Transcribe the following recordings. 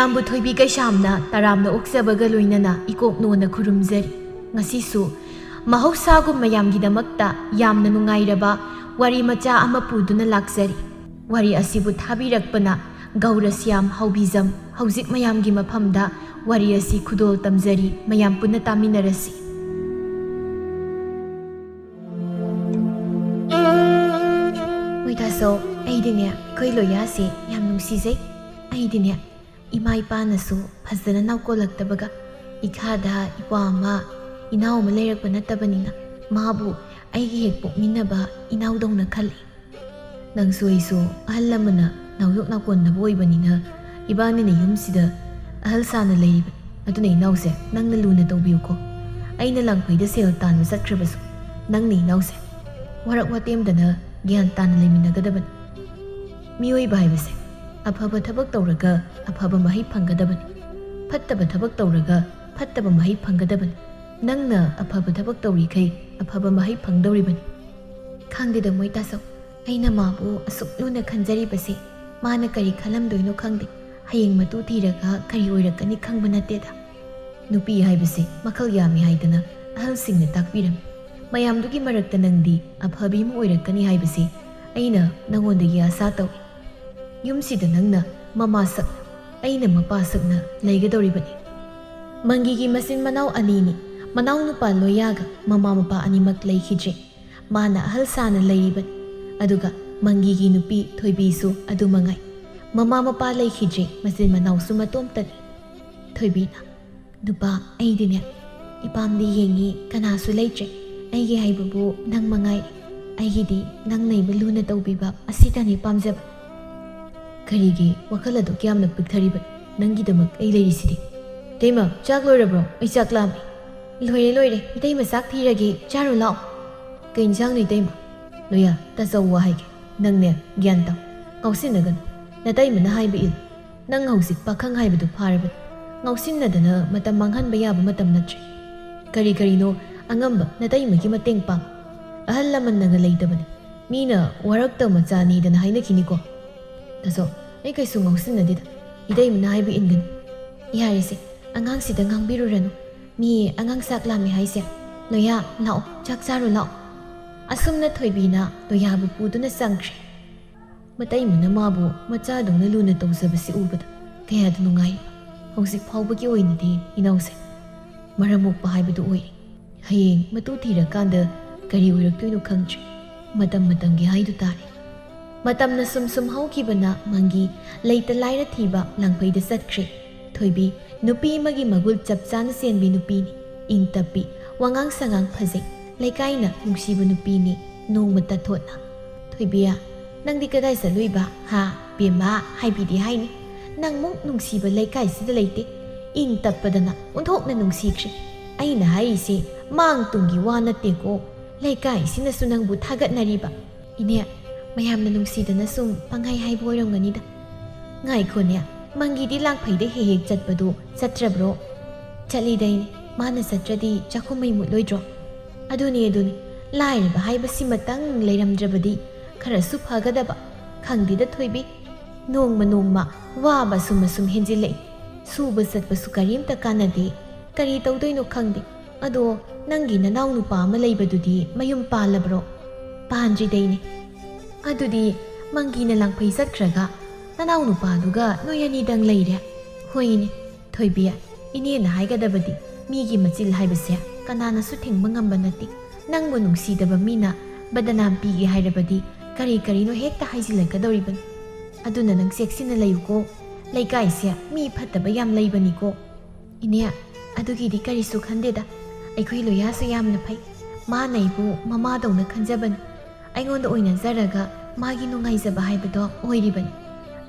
ꯃꯌꯥꯝꯕꯨ ꯊꯣꯏꯕꯤ ꯀꯩꯁꯥꯝꯅ ꯇꯔꯥꯝꯅ ꯑꯣꯛꯆꯕꯒ ꯂꯣꯏꯅꯅ ꯏꯀꯣꯛꯅꯣꯅ ꯈꯨꯔꯨꯝꯖꯔꯤ꯫ ꯉꯁꯤꯁꯨ ꯃꯍꯧꯁꯥꯒꯨꯝ ꯃꯌꯥꯝꯒꯤꯗꯃꯛꯇ ꯌꯥꯝꯅ ꯅꯨꯡꯉꯥꯏꯔꯕ ꯋꯥꯔꯤ ꯃꯆꯥ ꯑꯃ ꯄꯨꯗꯨꯅ ꯂꯥꯛꯆꯔꯤ꯫ ꯋꯥꯔꯤ ꯑꯁꯤꯕꯨ ꯊꯥꯕꯤꯔꯛꯄꯅ ꯒꯧꯔꯁ꯭ꯌꯥꯝ ꯍꯥꯎꯕꯤꯖꯝ꯫ ꯍꯧꯖꯤꯛ ꯃꯌꯥꯝꯒꯤ ꯃꯐꯝꯗ ꯋꯥꯔꯤ ꯑꯁꯤ ꯈꯨꯗꯣꯜ ꯇꯝꯖꯔꯤ, ꯃꯌꯥꯝ ꯄꯨꯟꯅ ꯇꯥꯃꯤꯟꯅꯔꯁꯤ꯫ ꯃꯣꯏꯇꯥꯁꯧ, ꯑꯩꯗꯤꯅꯦ ꯑꯩꯈꯣꯏ ꯂꯣꯌꯥꯁꯦ ꯌꯥꯝ ꯅꯨꯡꯁꯤꯖꯩ꯫ ꯑꯩꯗꯤꯅꯦ ꯏꯃꯥ ꯏꯄꯥꯅꯁꯨ ꯐꯖꯅ ꯅꯥꯎꯀꯣꯜꯂꯛꯇꯕꯒ ꯏꯈꯥꯗ ꯏꯄ꯭ꯋꯥ ꯑꯃ ꯏꯅꯥꯎ ꯑꯃ ꯂꯩꯔꯛꯄ ꯅꯠꯇꯕꯅꯤꯅ ꯃꯥꯕꯨ ꯑꯩꯒꯤ ꯍꯦꯛ ꯄꯣꯛꯃꯤꯟꯅꯕ ꯏꯅꯥꯎꯗꯧꯅ ꯈꯜꯂꯤ꯫ ꯅꯪꯁꯨ ꯑꯩꯁꯨ ꯑꯍꯜ ꯂꯃꯟꯅ ꯅꯥꯎꯌꯣꯛ ꯅꯥꯎꯀꯣꯟꯅꯕ ꯑꯣꯏꯕꯅꯤꯅ ꯏꯕꯥꯅꯤꯅ ꯌꯨꯝꯁꯤꯗ ꯑꯍꯜ ꯁꯥꯅ ꯂꯩꯔꯤꯕꯅꯤ꯫ ꯑꯗꯨꯅ ꯏꯅꯥꯎꯁꯦ ꯅꯪꯅ ꯂꯨꯅ ꯇꯧꯕꯤꯌꯨꯀꯣ꯫ ꯑꯩꯅ ꯂꯥꯡꯐꯩꯗ ꯁꯦꯜ ꯇꯥꯟꯕ ꯆꯠꯈ꯭ꯔꯕꯁꯨ ꯅꯪꯅ ꯏꯅꯥꯎꯁꯦ ꯋꯥꯔꯛ ꯋꯥꯇꯦꯝꯗꯅ ꯒ꯭ꯌꯥꯟ ꯇꯥꯅ ꯂꯩꯃꯤꯟꯅꯒꯗꯕꯅꯤ꯫ ꯃꯤꯑꯣꯏꯕ ꯍꯥꯏꯕꯁꯦ ꯑꯐꯕ ꯊꯕꯛ ꯇꯧꯔꯒ ꯑꯐꯕ ꯃꯍꯩ ꯐꯪꯒꯗꯕꯅꯤ, ꯐꯠꯇꯕ ꯊꯕꯛ ꯇꯧꯔꯒ ꯐꯠꯇꯕ ꯃꯍꯩ ꯐꯪꯒꯗꯕꯅꯤ꯫ ꯅꯪꯅ ꯑꯐꯕ ꯊꯕꯛ ꯇꯧꯔꯤꯈꯩ ꯑꯐꯕ ꯃꯍꯩ ꯐꯪꯗꯧꯔꯤꯕꯅꯤ꯫ ꯈꯪꯗꯦꯗ ꯃꯣꯏꯇꯥꯁꯧ, ꯑꯩꯅ ꯃꯥꯕꯨ ꯑꯁꯨꯛ ꯂꯨꯅ ꯈꯟꯖꯔꯤꯕꯁꯦ ꯃꯥꯅ ꯀꯔꯤ ꯈꯜꯂꯝꯗꯣꯏꯅꯣ ꯈꯪꯗꯦ꯫ ꯍꯌꯦꯡ ꯃꯇꯨ ꯊꯤꯔꯒ ꯀꯔꯤ ꯑꯣꯏꯔꯛꯀꯅꯤ ꯈꯪꯕ ꯅꯠꯇꯦꯗ꯫ ꯅꯨꯄꯤ ꯍꯥꯏꯕꯁꯦ ꯃꯈꯜ ꯌꯥꯝꯃꯤ ꯍꯥꯏꯗꯅ ꯑꯍꯜꯁꯤꯡꯅ ꯇꯥꯛꯄꯤꯔꯝꯃꯤ꯫ ꯃꯌꯥꯝꯗꯨꯒꯤ ꯃꯔꯛꯇ ꯅꯪꯗꯤ ꯑꯐꯕꯤ ꯑꯃ ꯑꯣꯏꯔꯛꯀꯅꯤ ꯍꯥꯏꯕꯁꯦ ꯑꯩꯅ ꯅꯪꯉꯣꯟꯗꯒꯤ ꯑꯁꯥ ꯇꯧꯏ꯫ ꯌꯨꯝꯁꯤꯗ ꯅꯪꯅ ꯃꯃꯥ ꯁꯛꯅ ꯑꯩꯅ ꯃꯄꯥ ꯁꯛꯅ ꯂꯩꯒꯗꯧꯔꯤꯕꯅꯤ꯫ ꯃꯪꯒꯤꯒꯤ ꯃꯆꯤꯟ ꯃꯅꯥꯎ ꯑꯅꯤꯅꯤ꯫ ꯃꯅꯥꯎ ꯅꯨꯄꯥ ꯂꯣꯌꯥꯒ ꯃꯃꯥ ꯃꯄꯥ ꯑꯅꯤꯃꯛ ꯂꯩꯈꯤꯗ꯭ꯔꯦ꯫ ꯃꯥꯅ ꯑꯍꯜ ꯁꯥꯅ ꯂꯩꯔꯤꯕꯅꯤ꯫ ꯑꯗꯨꯒ ꯃꯪꯒꯤꯒꯤ ꯅꯨꯄꯤ ꯊꯣꯏꯕꯤꯁꯨ ꯑꯗꯨ ꯃꯉꯥꯏ꯫ ꯃꯃꯥ ꯃꯄꯥ ꯂꯩꯈꯤꯗ꯭ꯔꯦ, ꯃꯆꯤन ꯃꯅꯥꯎꯁꯨ ꯃꯇꯣꯝꯇꯅꯤ꯫ ꯊꯣꯏꯕꯤꯅ, ꯅꯨꯄꯥ ꯑꯩꯗꯤꯅꯦ ꯏꯄꯥꯝꯗꯤ ꯌꯦꯡꯉꯤ ꯀꯅꯥꯁꯨ ꯂꯩꯇ꯭ꯔꯦ꯫ ꯑꯩꯒꯤ ꯍꯥꯏꯕꯕꯨ ꯅꯪ ꯃꯉꯥꯏꯔꯦ꯫ ꯑꯩꯒꯤꯗꯤ ꯅꯪ ꯅꯩꯕ ꯂꯨꯅ ꯇꯧꯕꯤꯕ ꯑꯁꯤꯇꯅꯤ ꯄꯥꯝꯖꯕ꯫ ꯀꯔꯤꯒꯤ ꯋꯥꯈꯜ ꯑꯗꯨꯛ ꯌꯥꯝꯅ ꯄꯤꯛꯊꯔꯤꯕꯅꯤ? ꯅꯪꯒꯤꯗꯃꯛ ꯑꯩ ꯂꯩꯔꯤꯁꯤꯗꯤ꯫ ꯏꯇꯩꯃ, ꯆꯥꯛ ꯂꯣꯏꯔꯕ꯭ꯔꯣ? ꯑꯩ ꯆꯥꯛ ꯂꯥꯝꯃꯤ꯫ ꯂꯣꯏꯔꯦ, ꯏꯇꯩꯃ ꯆꯥꯛ ꯊꯤꯔꯒꯦ, ꯆꯥꯔꯨ ꯂꯥꯛꯑꯣ꯫ ꯀꯩ ꯏꯟꯁꯥꯡꯅꯣ ꯏꯇꯩꯃ? ꯂꯣꯌꯥ, ꯇꯥꯆꯧ ꯋꯥ ꯍꯥꯏꯒꯦ, ꯅꯪꯅꯦ ꯒ꯭ꯌꯥꯟ ꯇꯥꯎ, ꯉꯥꯎꯁꯤꯟꯅꯒꯅꯨ꯫ ꯅꯇꯩꯃꯅ ꯍꯥꯏꯕ ꯏꯜꯂꯨ꯫ ꯅꯪ ꯍꯧꯖꯤꯛ ꯄꯥꯈꯪ ꯍꯥꯏꯕꯗꯨ ꯐꯥꯔꯕꯅꯤ꯫ ꯉꯥꯎꯁꯤꯟꯅꯗꯅ ꯃꯇꯝ ꯃꯥꯡꯍꯟꯕ ꯌꯥꯕ ꯃꯇꯝ ꯅꯠꯇ꯭ꯔꯦ꯫ ꯀꯔꯤꯅꯣ ꯑꯉꯝꯕ ꯅꯇꯩꯃꯒꯤ ꯃꯇꯦꯡ ꯄꯥꯡ꯫ ꯑꯍꯜ ꯂꯃꯟꯅꯒ ꯂꯩꯇꯕꯅꯤ, ꯃꯤꯅ ꯋꯥꯔꯛꯇ ꯃꯆꯥꯅꯤꯗꯅ ꯍꯥꯏꯅꯈꯤꯅꯤꯀꯣ꯫ ꯇꯥꯆꯧ, ꯑꯩ ꯀꯩꯁꯨ ꯉꯥꯎꯁꯤꯟꯅꯗꯦꯗ, ꯏꯇꯩꯃꯅ ꯍꯥꯏꯕ ꯏꯟꯒꯅꯤ꯫ ꯌꯥꯔꯦꯁꯦ, ꯑꯉꯥꯡꯁꯤꯗ ꯉꯥꯡꯕꯤꯔꯨꯔꯅꯨ꯫ ꯃꯤ ꯑꯉꯥꯡ ꯆꯥꯛ ꯂꯥꯝꯃꯤ ꯍꯥꯏꯁꯦ꯫ ꯂꯣꯌꯥ, ꯂꯥꯛꯑꯣ, ꯆꯥꯛ ꯆꯥꯔꯨ ꯂꯥꯛꯑꯣ꯫ ꯑꯁꯨꯝꯅ ꯊꯣꯏꯕꯤꯅ ꯂꯣꯌꯥꯕꯨ ꯄꯨꯗꯨꯅ ꯆꯪꯈ꯭ꯔꯦ꯫ ꯃꯇꯩꯃꯅ ꯃꯥꯕꯨ ꯃꯆꯥꯗꯧꯅ ꯂꯨꯅ ꯇꯧꯖꯕꯁꯤ ꯎꯕꯗ ꯀꯌꯥꯗ ꯅꯨꯡꯉꯥꯏꯔꯤꯕ꯫ ꯍꯧꯖꯤck ꯐꯥꯎꯕꯒꯤ ꯑꯣꯏꯅꯗꯤ ꯏꯅꯥꯎꯁꯦ ꯃꯔꯝ ꯃꯣꯛꯄ ꯍꯥꯏꯕꯗꯨ ꯑꯣꯏꯔꯤ꯫ ꯍꯌꯦꯡ ꯃꯇꯨ ꯊꯤꯔꯀꯥꯟꯗ ꯀꯔꯤ ꯑꯣꯏꯔꯛꯇꯣꯏꯅꯣ ꯈꯪꯗ꯭ꯔꯤ꯫ ꯃꯇꯝꯒꯤ ꯍꯥꯏꯗꯨ ꯇꯥꯔꯦ꯫ ꯃꯇꯝꯅ ꯁꯨꯝ ꯍꯧꯈꯤꯕꯅ ꯃꯪꯒꯤ ꯂꯩꯇ ꯂꯥꯏꯔ ꯊꯤꯕ ꯂꯥꯡꯐꯩꯗ ꯆꯠꯈ꯭ꯔꯦ꯫ ꯊꯣꯏꯕꯤ ꯅꯨꯄꯤ ꯑꯃꯒꯤ ꯃꯒꯨꯜ ꯆꯞ ꯆꯥꯅ ꯆꯦꯟꯕꯤ ꯅꯨꯄꯤꯅꯤ꯫ ꯏꯪ ꯇꯞꯄꯤ, ꯋꯥꯉꯥꯡ ꯁꯉꯥꯡ ꯐꯖꯩ, ꯂꯩꯀꯥꯏꯅ ꯅꯨꯡꯁꯤꯕ ꯅꯨꯄꯤꯅꯤ꯫ ꯅꯣꯡꯃꯇ ꯊꯣꯠꯅ, ꯊꯣꯏꯕꯤꯌꯥ, ꯅꯪꯗꯤ ꯀꯗꯥꯏ ꯆꯠꯂꯨꯏꯕ? ꯍꯥ ꯕꯦꯝꯃ, ꯍꯥꯏꯕꯤꯗꯤ ꯍꯥꯏꯅꯤ, ꯅꯪꯃꯨꯛ ꯅꯨꯡꯁꯤꯕ ꯂꯩꯀꯥꯏꯁꯤꯗ ꯂꯩꯇꯦ꯫ ꯏꯪ ꯇꯞꯄꯗꯅ ꯑꯣꯟꯊꯣꯛꯅ ꯅꯨꯡꯁꯤꯈ꯭ꯔꯦ꯫ ꯑꯩꯅ ꯍꯥꯏꯔꯤꯁꯦ ꯃꯥꯡ ꯇꯨꯡꯒꯤ ꯋꯥ ꯅꯠꯇꯦꯀꯣ꯫ ꯂꯩꯀꯥꯏꯁꯤꯅꯁꯨ ꯅꯪꯕꯨ ꯊꯥꯒꯠꯅꯔꯤꯕ꯫ ꯏꯅꯦ, ꯃꯌꯥꯝꯅ ꯅꯨꯡꯁꯤꯗꯅ ꯁꯨꯝ ꯄꯪꯍꯥꯏ ꯍꯥꯏꯕ ꯑꯣꯏꯔꯝꯒꯅꯤꯗ꯫ ꯉꯥꯏꯈꯣꯅꯦ, ꯃꯪꯒꯤꯗꯤ ꯂꯥꯡꯐꯩꯗ ꯍꯦꯛ ꯆꯠꯄꯗꯣ ꯆꯠꯇ꯭ꯔꯕ꯭ꯔꯣ? ꯆꯠꯂꯤꯗꯩꯅꯦ, ꯃꯥꯅ ꯆꯠꯇ꯭ꯔꯗꯤ ꯆꯥꯛꯈꯨꯝꯃꯩ ꯃꯨꯠꯂꯣꯏꯗ꯭ꯔꯣ? ꯑꯗꯨꯅꯤ ꯂꯥꯏꯔꯕ ꯍꯥꯏꯕꯁꯤꯃꯇꯪ ꯂꯩꯔꯝꯗ꯭ꯔꯕꯗꯤ ꯈꯔꯁꯨ ꯐꯒꯗꯕ꯫ ꯈꯪꯗꯦꯗ ꯊꯣꯏꯕꯤ, ꯅꯣꯡꯃ ꯋꯥꯕ ꯑꯁꯨꯝ ꯍꯦꯟꯖꯤꯜꯂꯛꯏ꯫ ꯁꯨꯕ ꯆꯠꯄꯁꯨ ꯀꯔꯤꯝꯇ ꯀꯥꯟꯅꯗꯦ꯫ ꯀꯔꯤ ꯇꯧꯗꯣꯏꯅꯣ ꯈꯪꯗꯦ꯫ ꯑꯗꯣ ꯅꯪꯒꯤ ꯅꯅꯥꯎ ꯅꯨꯄꯥ ꯑꯃ ꯂꯩꯕꯗꯨꯗꯤ ꯃꯌꯨꯝ ꯄꯥꯜꯂꯕ꯭ꯔꯣ? ꯄꯥꯟꯗ꯭ꯔꯤꯗꯩꯅꯦ꯫ ꯑꯗꯨꯗꯤ ꯃꯪꯒꯤꯅ ꯂꯥꯡꯐꯩ ꯆꯠꯈ꯭ꯔꯒ ꯅꯅꯥꯎ ꯅꯨꯄꯥꯗꯨꯒ ꯅꯣꯏ ꯑꯅꯤꯗꯪ ꯂꯩꯔꯦ? ꯍꯣꯏꯅꯦ ꯊꯣꯏꯕꯤ, ꯏꯅꯦꯅ ꯍꯥꯏꯒꯗꯕꯗꯤ ꯃꯤꯒꯤ ꯃꯆꯤꯜ ꯍꯥꯏꯕꯁꯦ ꯀꯅꯥꯅꯁꯨ ꯊꯤꯡꯕ ꯉꯝꯕ ꯅꯠꯇꯦ꯫ ꯅꯪꯕꯨ ꯅꯨꯡꯁꯤꯗꯕ ꯃꯤꯅ ꯕꯗꯅꯥꯝ ꯄꯤꯒꯦ ꯍꯥꯏꯔꯕꯗꯤ ꯀꯔꯤꯅꯣ ꯍꯦꯛꯇ ꯍꯥꯏꯖꯤꯜꯂꯛꯀꯗꯧꯔꯤꯕꯅꯤ꯫ ꯑꯗꯨꯅ ꯅꯪ ꯆꯦꯛꯁꯤꯟꯅ ꯂꯩꯌꯨꯀꯣ꯫ ꯂꯩꯀꯥꯏꯁꯦ ꯃꯤ ꯐꯠꯇꯕ ꯌꯥꯝ ꯂꯩꯕꯅꯤꯀꯣ꯫ ꯏꯅꯦ, ꯑꯗꯨꯒꯤꯗꯤ ꯀꯔꯤꯁꯨ ꯈꯟꯗꯦꯗ꯫ ꯑꯩꯈꯣꯏ ꯂꯣꯌꯥꯁꯨ ꯌꯥꯝꯅ ꯐꯩ꯫ ꯃꯥꯅ ꯑꯩꯕꯨ ꯃꯃꯥꯗꯧꯅ ꯈꯟꯖꯕꯅꯤ꯫ ꯑꯩꯉꯣꯟꯗ ꯑꯣꯏꯅꯖꯔꯒ ꯃꯥꯒꯤ ꯅꯨꯡꯉꯥꯏꯖꯕ ꯍꯥꯏꯕꯗꯣ ꯑꯣꯏꯔꯤꯕꯅꯤ꯫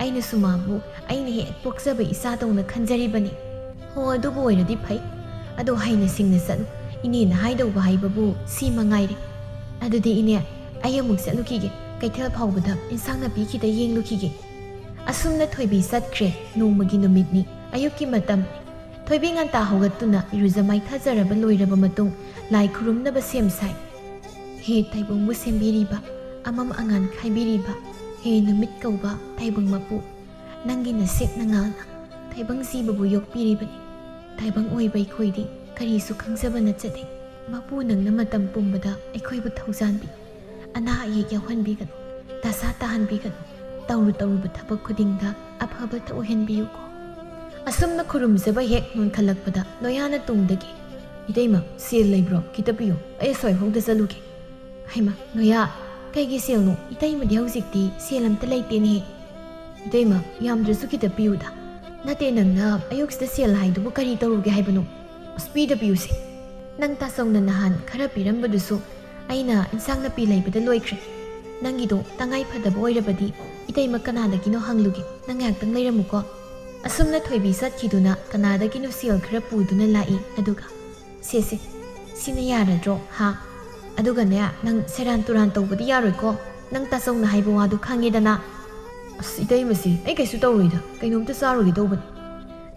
ꯑꯩꯅꯁꯨ ꯃꯥꯕꯨ ꯑꯩꯅ ꯍꯦꯛ ꯄꯣꯛꯆꯕ ꯏꯆꯥꯗꯧꯅ ꯈꯟꯖꯔꯤꯕꯅꯤ꯫ ꯍꯣ, ꯑꯗꯨꯕꯨ ꯑꯣꯏꯔꯗꯤ ꯐꯩ꯫ ꯑꯗꯣ ꯍꯩꯅ ꯁꯤꯡꯅ ꯆꯠꯂꯨ꯫ ꯏꯅꯦꯅ ꯍꯥꯏꯗꯧꯕ ꯍꯥꯏꯕꯕꯨ ꯁꯤ ꯃꯉꯥꯏꯔꯦ꯫ ꯑꯗꯨꯗꯤ ꯏꯅꯦ, ꯑꯩ ꯑꯃꯨꯛ ꯆꯠꯂꯨꯈꯤꯒꯦ꯫ ꯀꯩꯊꯦꯜ ꯐꯥꯎꯕꯗ ꯏꯟꯁꯥꯡ ꯅꯥꯄꯤ ꯈꯤꯇ ꯌꯦꯡꯂꯨꯈꯤꯒꯦ꯫ ꯑꯁꯨꯝꯅ ꯊꯣꯏꯕꯤ ꯆꯠꯈ꯭ꯔꯦ꯫ ꯅꯣꯡꯃꯒꯤ ꯅꯨꯃꯤꯠꯅꯤ, ꯑꯌꯨꯛꯀꯤ ꯃꯇꯝꯅꯤ꯫ ꯊꯣꯏꯕꯤ ꯉꯟꯇꯥ ꯍꯧꯒꯠꯇꯨꯅ ꯏꯔꯨꯖ ꯃꯥꯏꯊꯖꯔꯕ ꯂꯣꯏꯔꯕ ꯃꯇꯨꯡ ꯂꯥꯏ ꯈꯨꯔꯨꯝꯅꯕ ꯁꯦꯝ ꯁꯥꯏ꯫ ꯍꯦ ꯇꯥꯏꯕꯪꯕꯨ ꯁꯦꯝꯕꯤꯔꯤꯕ, ꯑꯃꯝ ꯑꯉꯥꯟ ꯈꯥꯏꯕꯤꯔꯤꯕ, ꯍꯦ ꯅꯨꯃꯤꯠ ꯀꯧꯕ ꯇꯥꯏꯕꯪ ꯃꯄꯨ, ꯅꯪꯒꯤ ꯅꯁꯦꯠ ꯅꯉꯥꯜꯅ ꯇꯥꯏꯕꯪ ꯁꯤꯕꯕꯨ ꯌꯣꯛꯄꯤꯔꯤꯕꯅꯤ ꯇꯥꯏꯕꯪ ꯑꯣꯏꯕ ꯑꯩꯈꯣꯏꯗꯤ ꯀꯔꯤꯁꯨ ꯈꯪꯖꯕ ꯅꯠꯆꯗꯦ ꯃꯄꯨ ꯅꯪꯅ ꯃꯇꯝ ꯄꯨꯝꯕꯗ ꯑꯩꯈꯣꯏꯕꯨ ꯊꯧꯖꯥꯟꯕꯤ ꯑꯅꯥ ꯑꯌꯦꯛ ꯌꯥꯎꯍꯟꯕꯤꯒꯅꯨ ꯗꯁꯥ ꯇꯥꯍꯟꯕꯤꯒꯅꯨ ꯇꯧꯔꯨꯕ ꯊꯕꯛ ꯈꯨꯗꯤꯡꯗ ꯑꯐꯕꯇ ꯑꯣꯏꯍꯟꯕꯤꯌꯨꯀꯣ ꯑꯁꯨꯝꯅ ꯈꯨꯔꯨꯝꯖꯕ ꯍꯦꯛ ꯅꯣꯟꯈꯠꯂꯛꯄꯗ ꯂꯣꯌꯥꯅ ꯇꯨꯡꯗꯒꯤ ꯏꯇꯩꯃ ꯁꯦꯜ ꯂꯩꯕ꯭ꯔꯣ ꯈꯤꯇ ꯄꯤꯌꯨ ꯑꯩ ꯑꯁ꯭ꯋꯥꯏꯐꯥꯎꯗ ꯆꯠꯂꯨꯒꯦ ꯍꯩꯃ ꯂꯣꯌꯥ ꯀꯩꯒꯤ ꯁꯦꯜꯅꯣ ꯏꯇꯩꯃꯗꯤ ꯍꯧꯖꯤꯛꯇꯤ ꯁꯦꯜ ꯑꯝꯇ ꯂꯩꯇꯦꯅꯦ 이때마 ꯌꯥꯝꯗ꯭ꯔꯁꯨ ꯈꯤꯇ ꯄꯤꯌꯨꯗ ꯅꯠꯇꯦ ꯅꯪꯅ ꯑꯌꯨꯛꯁꯤꯗ ꯁꯦꯜ ꯍꯥꯏꯗꯨꯕꯨ ꯀꯔꯤ ꯇꯧꯔꯨꯒꯦ ꯍꯥꯏꯕꯅꯣ ꯁ꯭ꯄꯤꯗ ꯄꯤꯌꯨꯁꯦ ꯅꯪ ꯇꯥꯁꯧꯅ ꯅꯍꯥꯟ ꯈꯔ ꯄꯤꯔꯝꯕꯗꯨꯁꯨ ꯑꯩꯅ ꯏꯟꯁꯥꯡ ꯅꯥꯄꯤ ꯂꯩꯕꯗ ꯂꯣꯏꯈ꯭ꯔꯦ ꯅꯪꯒꯤꯗꯣ ꯇꯉꯥꯏ ꯐꯗꯕ ꯑꯣꯏꯔꯕꯗꯤ ꯏꯇꯩꯃ ꯀꯅꯥꯗꯒꯤꯅꯣ ꯍꯪꯂꯨꯒꯦ ꯅꯪ ꯉꯥꯏꯍꯥꯛꯇꯪ ꯂꯩꯔꯝꯃꯨꯀꯣ ꯑꯁꯨꯝꯅ ꯊꯣꯏꯕꯤ ꯆꯠꯈꯤꯗꯨꯅ ꯀꯅꯥꯗꯒꯤꯅꯣ ꯁꯦꯜ ꯈꯔ ꯄꯨꯗꯨꯅ ꯂꯥꯛꯏ ꯑꯗꯨꯒ ꯁꯦꯁꯦ ꯁꯤꯅ ꯌꯥꯔꯗ꯭ꯔꯣ ꯍꯥ ꯑꯗꯨꯒꯅꯦ ꯅꯪ ꯁꯦꯔꯥꯟ ꯇꯨꯔꯥꯟ ꯇꯧꯕꯗꯤ ꯌꯥꯔꯣꯏꯀꯣ ꯅꯪ ꯇꯥꯁꯧꯅ ꯍꯥꯏꯕ ꯋꯥꯗꯨ ꯈꯪꯉꯦꯗꯅ ꯑꯁ ꯏꯇꯩꯃꯁꯤ ꯑꯩ ꯀꯩꯁꯨ ꯇꯧꯔꯣꯏꯗ ꯀꯩꯅꯣꯝꯇ ꯆꯥꯔꯨꯒꯦ ꯇꯧꯕꯅꯤ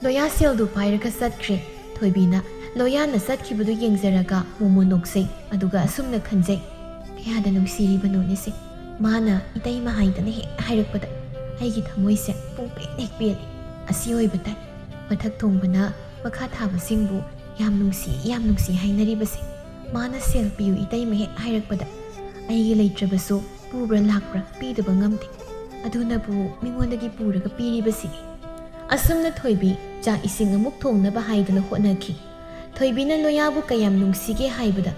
ꯂꯣꯌꯥ ꯁꯦꯜꯗꯨ ꯄꯥꯏꯔꯒ ꯆꯠꯈ꯭ꯔꯦ ꯊꯣꯏꯕꯤꯅ ꯂꯣꯌꯥꯅ ꯆꯠꯈꯤꯕꯗꯨ ꯌꯦꯡꯖꯔꯒ ꯃꯣꯃꯣ ꯅꯣꯛꯆꯩ ꯑꯗꯨꯒ ꯑꯁꯨꯝꯅ ꯈꯟꯖꯩ ꯀꯌꯥꯗ ꯅꯨꯡꯁꯤꯔꯤꯕꯅꯣꯅꯦꯁꯦ ꯃꯥꯅ ꯏꯇꯩꯃ ꯍꯥꯏꯗꯅ ꯍꯦꯛ ꯍꯥꯏꯔꯛꯄꯗ ꯑꯩꯒꯤ ꯊꯃꯣꯏꯁꯦ ꯄꯨꯡꯄꯦꯟ ꯍꯦꯛ ꯄꯦꯜꯂꯤ ꯑꯁꯤ ꯑꯣꯏꯕ ꯇꯥꯏ ꯃꯊꯛ ꯊꯣꯡꯕꯅ ꯃꯈꯥ ꯊꯥꯕꯁꯤꯡꯕꯨ ꯌꯥꯝ ꯅꯨꯡꯁꯤ ꯍꯥꯏꯅꯔꯤꯕꯁꯦ ꯃꯥꯅ ꯁꯦꯜ ꯄꯤꯌꯨ ꯏꯇꯩꯃ ꯍꯦꯛ ꯍꯥꯏꯔꯛꯄꯗ ꯑꯩꯒꯤ ꯂꯩꯇ꯭ꯔꯕꯁꯨ ꯄꯨꯕ꯭ꯔꯥ ꯂꯥꯛꯄ꯭ꯔꯥ ꯄꯤꯗꯕ ꯉꯝꯗꯦ ꯑꯗꯨꯅꯕꯨ ꯃꯤꯉꯣꯟꯗꯒꯤ ꯄꯨꯔꯒ ꯄꯤꯔꯤꯕꯁꯤꯅꯤ ꯑꯁꯨꯝꯅ ꯊꯣꯏꯕꯤ ꯆꯥꯛ ꯏꯁꯤꯡ ꯑꯃꯨꯛ ꯊꯣꯡꯅꯕ ꯍꯥꯏꯗꯅ ꯍꯣꯠꯅꯈꯤ ꯊꯣꯏꯕꯤꯅ ꯂꯣꯌꯥꯕꯨ ꯀꯌꯥꯝ ꯅꯨꯡꯁꯤꯒꯦ ꯍꯥꯏꯕꯗ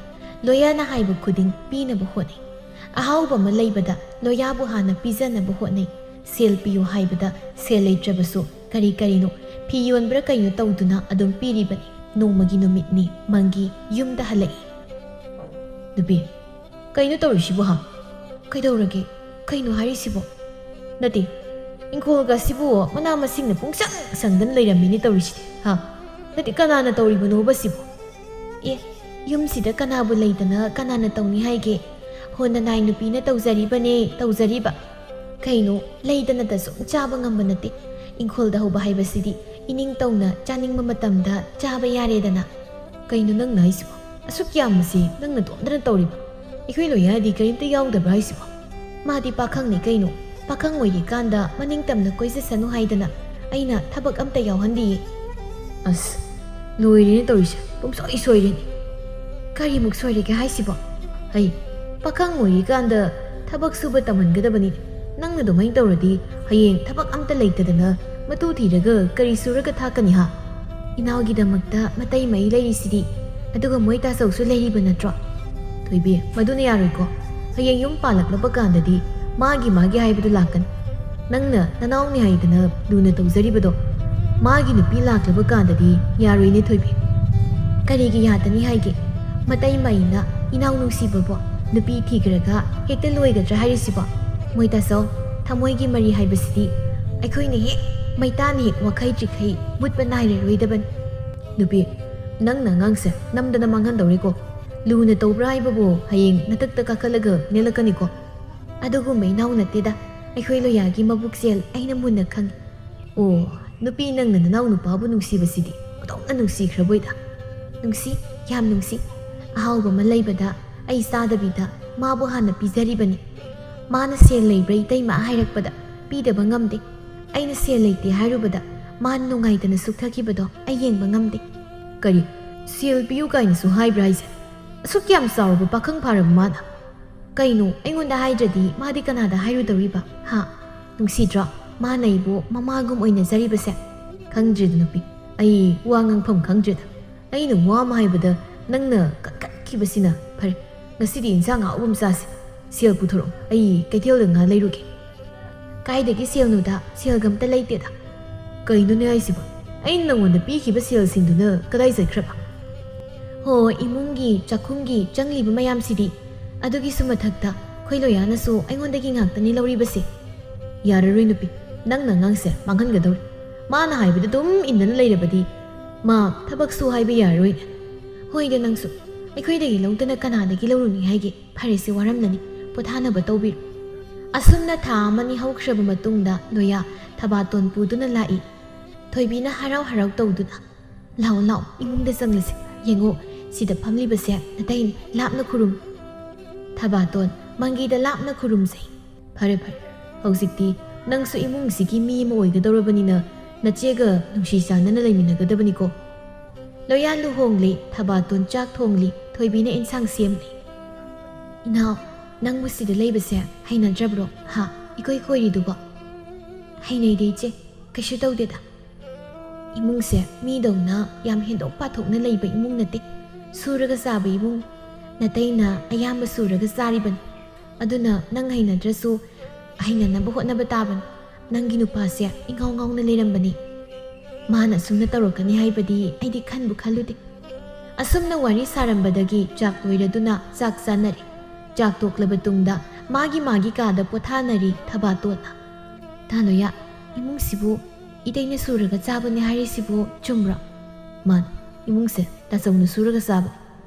ꯂꯣꯌꯥꯅ ꯍꯥꯏꯕ ꯈꯨꯗꯤꯡ ꯄꯤꯅꯕ ꯍꯣꯠꯅꯩ ꯑꯍꯥꯎꯕ ꯑꯃ ꯂꯩꯕꯗ ꯂꯣꯌꯥꯕꯨ ꯍꯥꯟꯅ ꯄꯤꯖꯅꯕ ꯍꯣꯠꯅꯩ ꯁꯦල් ꯄꯤꯌꯨ ꯍꯥꯏꯕꯗ ꯁꯦල් ꯂꯩꯇ꯭ꯔꯕꯁꯨ ꯀꯔꯤꯅꯣ ꯐꯤ ꯌꯣꯟꯕ꯭ꯔꯥ ꯀꯩꯅꯣ ꯇꯧꯗꯨꯅ ꯑꯗꯨꯝ ꯄꯤꯔꯤꯕꯅꯤ ꯅꯣꯡꯃꯒꯤ ꯅꯨꯃꯤꯠꯅꯤ ꯃꯪꯒꯤ ꯌꯨꯝꯗ ꯍꯜꯂꯛꯏ ꯅꯨꯄꯤ ꯀꯩꯅꯣ ꯇꯧꯔꯤꯁꯤꯕꯣ ꯍꯥ ꯀꯩꯗꯧꯔꯒꯦ ꯀꯩꯅꯣ ꯍꯥꯏꯔꯤꯁꯤꯕꯣ ꯅꯠꯇꯦ ꯏꯪꯈꯣꯜꯒꯁꯤꯕꯨ ꯃꯅꯥ ꯃꯁꯤꯡꯅ ꯄꯨꯡꯁꯪ ꯁꯪꯗꯅ ꯂꯩꯔꯝꯃꯤꯅꯦ ꯇꯧꯔꯤꯁꯤꯗꯤ ꯍꯥ ꯅꯠꯇꯦ ꯀꯅꯥꯅ ꯇꯧꯔꯤꯕꯅꯣꯕ ꯁꯤꯕꯨ ꯑꯦ ꯌꯨꯝꯁꯤꯗ ꯀꯅꯥꯕꯨ ꯂꯩꯗꯅ ꯀꯅꯥꯅ ꯇꯧꯅꯤ ꯍꯥꯏꯒꯦ ꯍꯣꯟꯅꯅꯥꯏ ꯅꯨꯄꯤꯅ ꯇꯧꯖꯔꯤꯕ ꯀꯩꯅꯣ ꯂꯩꯗꯅꯇ ꯁꯨꯝ ꯆꯥꯕ ꯉꯝꯕ ꯅꯠꯇꯦ ꯏꯪꯈꯣꯜꯗ ꯍꯧꯕ ꯍꯥꯏꯕꯁꯤꯗꯤ ꯏꯅꯤꯡꯇꯧꯅ ꯆꯥꯅꯤꯡꯕ ꯃꯇꯝꯗ ꯆꯥꯕ ꯌꯥꯔꯦꯗꯅ ꯀꯩꯅꯣ ꯅꯪꯅ ꯍꯥꯏꯁꯤꯕꯣ ꯑꯁꯨꯛ ꯌꯥꯝꯕꯁꯤ ꯅꯪꯅ ꯇꯣꯝꯗꯅ ꯇꯧꯔꯤꯕ ꯑꯩꯈꯣꯏ ꯂꯣꯌꯥꯗꯤ ꯀꯔꯤꯝꯇ ꯌꯥꯎꯗꯕ꯭ꯔꯥ ꯍꯥꯏꯁꯤꯕꯣ ꯃꯥꯗꯤ ꯄꯥꯈꯪꯅꯤ ꯀꯩꯅꯣ ꯄꯥꯈꯪ ꯑꯣꯏꯔꯤꯀꯥꯟꯗ ꯃꯅꯤꯡꯇꯝꯅ ꯀꯣꯏꯖꯁꯅꯨ ꯍꯥꯏꯗꯅ ꯑꯩꯅ ꯊꯕꯛ ꯑꯝꯇ ꯌꯥꯎꯍꯟꯗꯤꯌꯦ ꯑꯁ ꯂꯣꯏꯔꯦꯅꯦ ꯇꯧꯔꯤꯁꯦ ꯄꯨꯡꯁꯣꯏ ꯁꯣꯏꯔꯦꯅꯦ ꯀꯔꯤꯃꯨꯛ ꯁꯣꯏꯔꯒꯦ ꯍꯥꯏꯁꯤꯕꯣ ꯍꯩ ꯄꯥꯈꯪ ꯑꯣꯏꯔꯤꯀꯥꯟꯗ ꯊꯕꯛ ꯁꯨꯕ ꯇꯝꯍꯟꯒꯗꯕꯅꯤ ꯅꯪꯅ ꯑꯗꯨꯃꯥꯏꯅ ꯇꯧꯔꯗꯤ ꯍꯌꯦꯡ ꯊꯕꯛ ꯑꯝꯇ ꯂꯩꯇꯗꯅ ꯃꯇꯨ ꯊꯤꯔꯒ ꯀꯔꯤ ꯁꯨꯔꯒ ꯊꯥꯛꯀꯅꯤ ꯍꯥ ꯏꯅꯥꯎꯒꯤꯗꯃꯛꯇ ꯃꯇꯩ ꯃꯩ ꯂꯩꯔꯤꯁꯤꯗꯤ ꯑꯗꯨꯒ ꯃꯣꯏ ꯇꯥꯆꯧꯁꯨ ꯂꯩꯔꯤꯕ ꯅꯠꯇ꯭ꯔꯣ ꯊꯣꯏꯕꯤ ꯃꯗꯨꯅ ꯌꯥꯔꯣꯏꯀꯣ ꯍꯌꯦꯡ ꯌꯨꯝ ꯄꯥꯜꯂꯛꯂꯕ ꯀꯥꯟꯗꯗꯤ ꯃꯥꯒꯤ ꯍꯥꯏꯕꯗꯨ ꯂꯥꯛꯀꯅꯤ ꯅꯪꯅ ꯅꯅꯥꯎꯅꯤ ꯍꯥꯏꯗꯅ ꯂꯨꯅ ꯇꯧꯖꯔꯤꯕꯗꯣ ꯃꯥꯒꯤ ꯅꯨꯄꯤ ꯂꯥꯛꯂꯕ ꯀꯥꯟꯗꯗꯤ ꯌꯥꯔꯣꯏꯅꯦ ꯊꯣꯏꯕꯤ ꯀꯔꯤꯒꯤ ꯌꯥꯗꯅꯤ ꯍꯥꯏꯒꯦ ꯃꯇꯩ ꯃꯩꯅ ꯏꯅꯥꯎ ꯅꯨꯡꯁꯤꯕꯕꯣ ꯅꯨꯄꯤ ꯊꯤꯈ꯭ꯔꯒ ꯍꯦꯛꯇ ꯂꯣꯏꯒꯗ꯭ꯔꯥ ꯍꯥꯏꯔꯤꯁꯤꯕꯣ ꯃꯣꯏ ꯇꯥꯆꯧ ꯊꯃꯣꯏꯒꯤ ꯃꯔꯤ ꯍꯥꯏꯕꯁꯤꯗꯤ ꯑꯩꯈꯣꯏꯅ ꯍꯦꯛ ꯃꯩꯇꯥꯅ ꯍꯦꯛ ꯋꯥꯈꯩ ꯆꯤꯈꯩ ꯃꯨꯠꯄ ꯅꯥꯏꯔꯔꯣꯏꯗꯕꯅꯤ ꯅꯨꯄꯤ ꯅꯪꯅ ꯑꯉꯥꯡꯁꯦ ꯅꯝꯗꯅ ꯃꯥꯡꯍꯟꯗꯧꯔꯤꯀꯣ ꯂꯨꯅ ꯇꯧꯕ꯭ꯔꯥ ꯍꯥꯏꯕꯕꯨ ꯍꯌꯦꯡ ꯅꯊꯛꯇ ꯀꯥꯈꯠꯂꯒ ꯅꯦꯜꯂꯛꯀꯅꯤꯀꯣ ꯑꯗꯨꯒꯨꯝꯕ ꯏꯅꯥꯎ ꯅꯠꯇꯦꯗ ꯑꯩꯈꯣꯏ ꯂꯣꯌꯥꯒꯤ ꯃꯕꯨꯛꯆꯦꯜ ꯑꯩꯅ ꯃꯨꯟꯅ ꯈꯪꯉꯤ ꯑꯣ ꯅꯨꯄꯤ ꯅꯪꯅ ꯅꯅꯥꯎ ꯅꯨꯄꯥꯕꯨ ꯅꯨꯡꯁꯤꯕꯁꯤꯗꯤ ꯑꯣꯟꯊꯣꯛꯅ ꯅꯨꯡꯁꯤꯈ꯭ꯔꯕꯣꯏꯗ ꯅꯨꯡꯁꯤ ꯌꯥꯝ ꯅꯨꯡꯁꯤ ꯑꯍꯥꯎꯕ ꯑꯃ ꯂꯩꯕꯗ ꯑꯩ ꯆꯥꯗꯕꯤꯗ ꯃꯥꯕꯨ ꯍꯥꯟꯅ ꯄꯤꯖꯔꯤꯕꯅꯤ ꯃꯥꯅ ꯁꯦꯜ ꯂꯩꯕ꯭ꯔꯥ ꯏꯇꯩꯃ ꯍꯥꯏꯔꯛꯄꯗ ꯄꯤꯗꯕ ꯉꯝꯗꯦ ꯑꯩꯅ ꯁꯦꯜ ꯂꯩꯇꯦ ꯍꯥꯏꯔꯨꯕꯗ ꯃꯥꯅ ꯅꯨꯡꯉꯥꯏꯇꯅ ꯁꯨꯛꯊꯈꯤꯕꯗꯣ ꯑꯩ ꯌꯦꯡꯕ ꯉꯝꯗꯦ ꯀꯔꯤ ꯁꯦꯜ ꯄꯤꯌꯨ ꯀꯥꯏꯅꯁꯨ ꯍꯥꯏꯕ꯭ꯔꯥ ꯍꯥꯏꯁꯦ ꯑꯁꯨꯛ ꯌꯥꯝ ꯆꯥꯎꯔꯕ ꯄꯥꯈꯪ ꯐꯥꯔꯕ ꯃꯥꯅ ꯀꯩꯅꯣ ꯑꯩꯉꯣꯟꯗ ꯍꯥꯏꯗ꯭ꯔꯗꯤ ꯃꯥꯗꯤ ꯀꯅꯥꯗ ꯍꯥꯏꯔꯨꯗꯧꯔꯤꯕ ꯍꯥ ꯅꯨꯡꯁꯤꯗ꯭ꯔꯣ ꯃꯥꯅ ꯑꯩꯕꯨ ꯃꯃꯥꯒꯨꯝ ꯑꯣꯏꯅꯖꯔꯤꯕꯁꯦ ꯈꯪꯗ꯭ꯔꯦꯗ ꯅꯨꯄꯤ ꯑꯩ ꯋꯥ ꯉꯥꯡꯐꯝ ꯈꯪꯗ꯭ꯔꯦꯗ ꯑꯩꯅ ꯋꯥ ꯑꯃ ꯍꯥꯏꯕꯗ ꯅꯪꯅ ꯀꯠꯈꯤꯕꯁꯤꯅ ꯐꯔꯦ ꯉꯁꯤꯗꯤ ꯏꯟꯁꯥꯡ ꯑꯍꯥꯎꯕ ꯑꯃ ꯆꯥꯁꯤ ꯁꯦꯜ ꯄꯨꯊꯣꯔꯛꯑꯣ ꯑꯩ ꯀꯩꯊꯦꯜꯗ ꯉꯥ ꯂꯩꯔꯨꯒꯦ ꯀꯥꯏꯗꯒꯤ ꯁꯦꯜꯅꯣꯗ ꯁꯦꯜꯒ ꯑꯝꯇ ꯂꯩꯇꯦꯗ ꯀꯩꯅꯣꯅꯦ ꯍꯥꯏꯁꯤꯕꯣ ꯑꯩꯅ ꯅꯉꯣꯟꯗ ꯄꯤꯈꯤꯕ ꯁꯦꯜꯁꯤꯡꯗꯨꯅ ꯀꯗꯥꯏ ꯆꯠꯈ꯭ꯔꯕ ꯍꯣ ꯏꯃꯨꯡꯒꯤ ꯆꯥꯛꯈꯨꯝꯒꯤ ꯆꯪꯂꯤꯕ ꯃꯌꯥꯝꯁꯤꯗꯤ ꯑꯗꯨꯒꯤꯁꯨ ꯃꯊꯛꯇ ꯑꯩꯈꯣꯏ ꯂꯣꯌꯥꯅꯁꯨ ꯑꯩꯉꯣꯟꯗꯒꯤ ꯉꯥꯛꯇꯅꯤ ꯂꯧꯔꯤꯕꯁꯦ ꯌꯥꯔꯔꯣꯏ ꯅꯨꯄꯤ ꯅꯪꯅ ꯑꯉꯥꯡꯁꯦ ꯃꯥꯡꯍꯟꯒꯗꯧꯔꯤ ꯃꯥꯅ ꯍꯥꯏꯕꯗ ꯑꯗꯨꯝ ꯏꯟꯗꯅ ꯂꯩꯔꯕꯗꯤ ꯃꯥ ꯊꯕꯛꯁꯨ ꯍꯥꯏꯕ ꯌꯥꯔꯔꯣꯏꯅꯦ ꯍꯣꯏꯗ ꯅꯪꯁꯨ ꯑꯩꯈꯣꯏꯗꯒꯤ ꯂꯧꯗꯅ ꯀꯅꯥꯗꯒꯤ ꯂꯧꯔꯨꯅꯤ ꯍꯥꯏꯒꯦ ꯐꯔꯦꯁꯦ ꯋꯥꯔꯝꯂꯅꯤ ꯄꯣꯊꯥꯅꯕ ꯇꯧꯕꯤꯔꯣ ꯑꯁꯨꯝꯅ ꯊꯥ ꯑꯃꯅꯤ ꯍꯧꯈ꯭ꯔꯕ ꯃꯇꯨꯡꯗ ꯂꯣꯌꯥ ꯊꯕꯥꯇꯣꯟ ꯄꯨꯗꯨꯅ ꯂꯥꯛꯏ ꯊꯣꯏꯕꯤꯅ ꯍꯔꯥꯎ ꯇꯧꯗꯨꯅ ꯂꯥꯛꯑꯣ ꯏꯃꯨꯡꯗ ꯆꯪꯂꯁꯤ ꯌꯦꯡꯉꯣ ꯁꯤꯗ ꯐꯝꯂꯤꯕꯁꯦ ꯅꯇꯩꯅꯤ ꯂꯥꯞꯅ ꯈꯨꯔꯨꯝ ꯊꯕꯥꯇꯣꯟ ꯃꯪꯒꯤꯗ ꯂꯥꯞꯅ ꯈꯨꯔꯨꯝꯖꯩ ꯐꯔꯦ ꯍꯧꯖꯤꯛꯇꯤ ꯅꯪꯁꯨ ꯏꯃꯨꯡꯁꯤꯒꯤ ꯃꯤ ꯑꯃ ꯑꯣꯏꯒꯗꯧꯔꯕꯅꯤꯅ ꯅꯆꯦꯒ ꯅꯨꯡꯁꯤ ꯆꯥꯟꯅꯅ ꯂꯩꯃꯤꯟꯅꯒꯗꯕꯅꯤꯀꯣ ꯂꯣꯌꯥ ꯂꯨꯍꯣꯡꯂꯤ ꯊꯕꯥꯇꯣꯟ ꯆꯥꯛ ꯊꯣꯡꯂꯤ ꯊꯣꯏꯕꯤꯅ ꯏꯟꯁꯥꯡ ꯁꯦꯝꯂꯤ ꯏꯅꯥꯎ ꯅꯪꯕꯨ ꯁꯤꯗ ꯂꯩꯕꯁꯦ ꯍꯩꯅꯗ꯭ꯔꯕ꯭ꯔꯣ ꯍꯥ ꯏꯀꯣꯏ ꯀꯣꯏꯔꯤꯗꯨꯕꯣ ꯍꯩꯅꯩꯗꯦ ꯏꯆꯦ ꯀꯩꯁꯨ ꯇꯧꯗꯦꯗ ꯏꯃꯨꯡꯁꯦ ꯃꯤꯗꯧꯅ ꯌꯥꯝ ꯍꯦꯟꯗꯣꯛ ꯄꯥꯊꯣꯛꯅ ꯂꯩꯕ ꯏꯃꯨꯡ ꯅꯠꯇꯦ ꯁꯨꯔꯒ ꯆꯥꯕ ꯏꯃꯨꯡ ꯅꯇꯩꯅ ꯑꯌꯥꯝꯕ ꯁꯨꯔꯒ ꯆꯥꯔꯤꯕꯅꯤ ꯑꯗꯨꯅ ꯅꯪ ꯍꯩꯅꯗ꯭ꯔꯁꯨ ꯍꯩꯅꯅꯕ ꯍꯣꯠꯅꯕ ꯇꯥꯕꯅꯤ ꯅꯪꯒꯤ ꯅꯨꯄꯥꯁꯦ ꯏꯉꯥꯎ ꯉꯥꯎꯅ ꯂꯩꯔꯝꯕꯅꯤ ꯃꯥꯅ ꯑꯁꯨꯝꯅ ꯇꯧꯔꯛꯀꯅꯤ ꯍꯥꯏꯕꯗꯤ ꯑꯩꯗꯤ ꯈꯟꯕꯨ ꯈꯜꯂꯨꯗꯦ ꯑꯁꯨꯝꯅ ꯋꯥꯔꯤ ꯁꯥꯔꯝꯕꯗꯒꯤ ꯆꯥꯛ ꯂꯣꯏꯔꯗꯨꯅ ꯆꯥꯛ ꯆꯥꯅꯔꯤ ꯆꯥꯛ ꯇꯣꯛꯂꯕ ꯇꯨꯡꯗ ꯃꯥꯒꯤ ꯀꯥꯗ ꯄꯣꯊꯥꯅꯔꯤ ꯊꯕꯥꯇꯣꯟꯅ ꯇꯥꯂꯣꯌꯥ ꯏꯃꯨꯡꯁꯤꯕꯨ ꯏꯇꯩꯅ ꯁꯨꯔꯒ ꯆꯥꯕꯅꯤ ꯍꯥꯏꯔꯤꯁꯤꯕꯨ ꯆꯨꯝꯕ꯭ꯔꯣ ꯃꯥꯅꯤ ꯏꯃꯨꯡꯁꯦ ꯇꯥꯆꯧꯅ ꯁꯨꯔꯒ ꯆꯥꯕꯅꯤ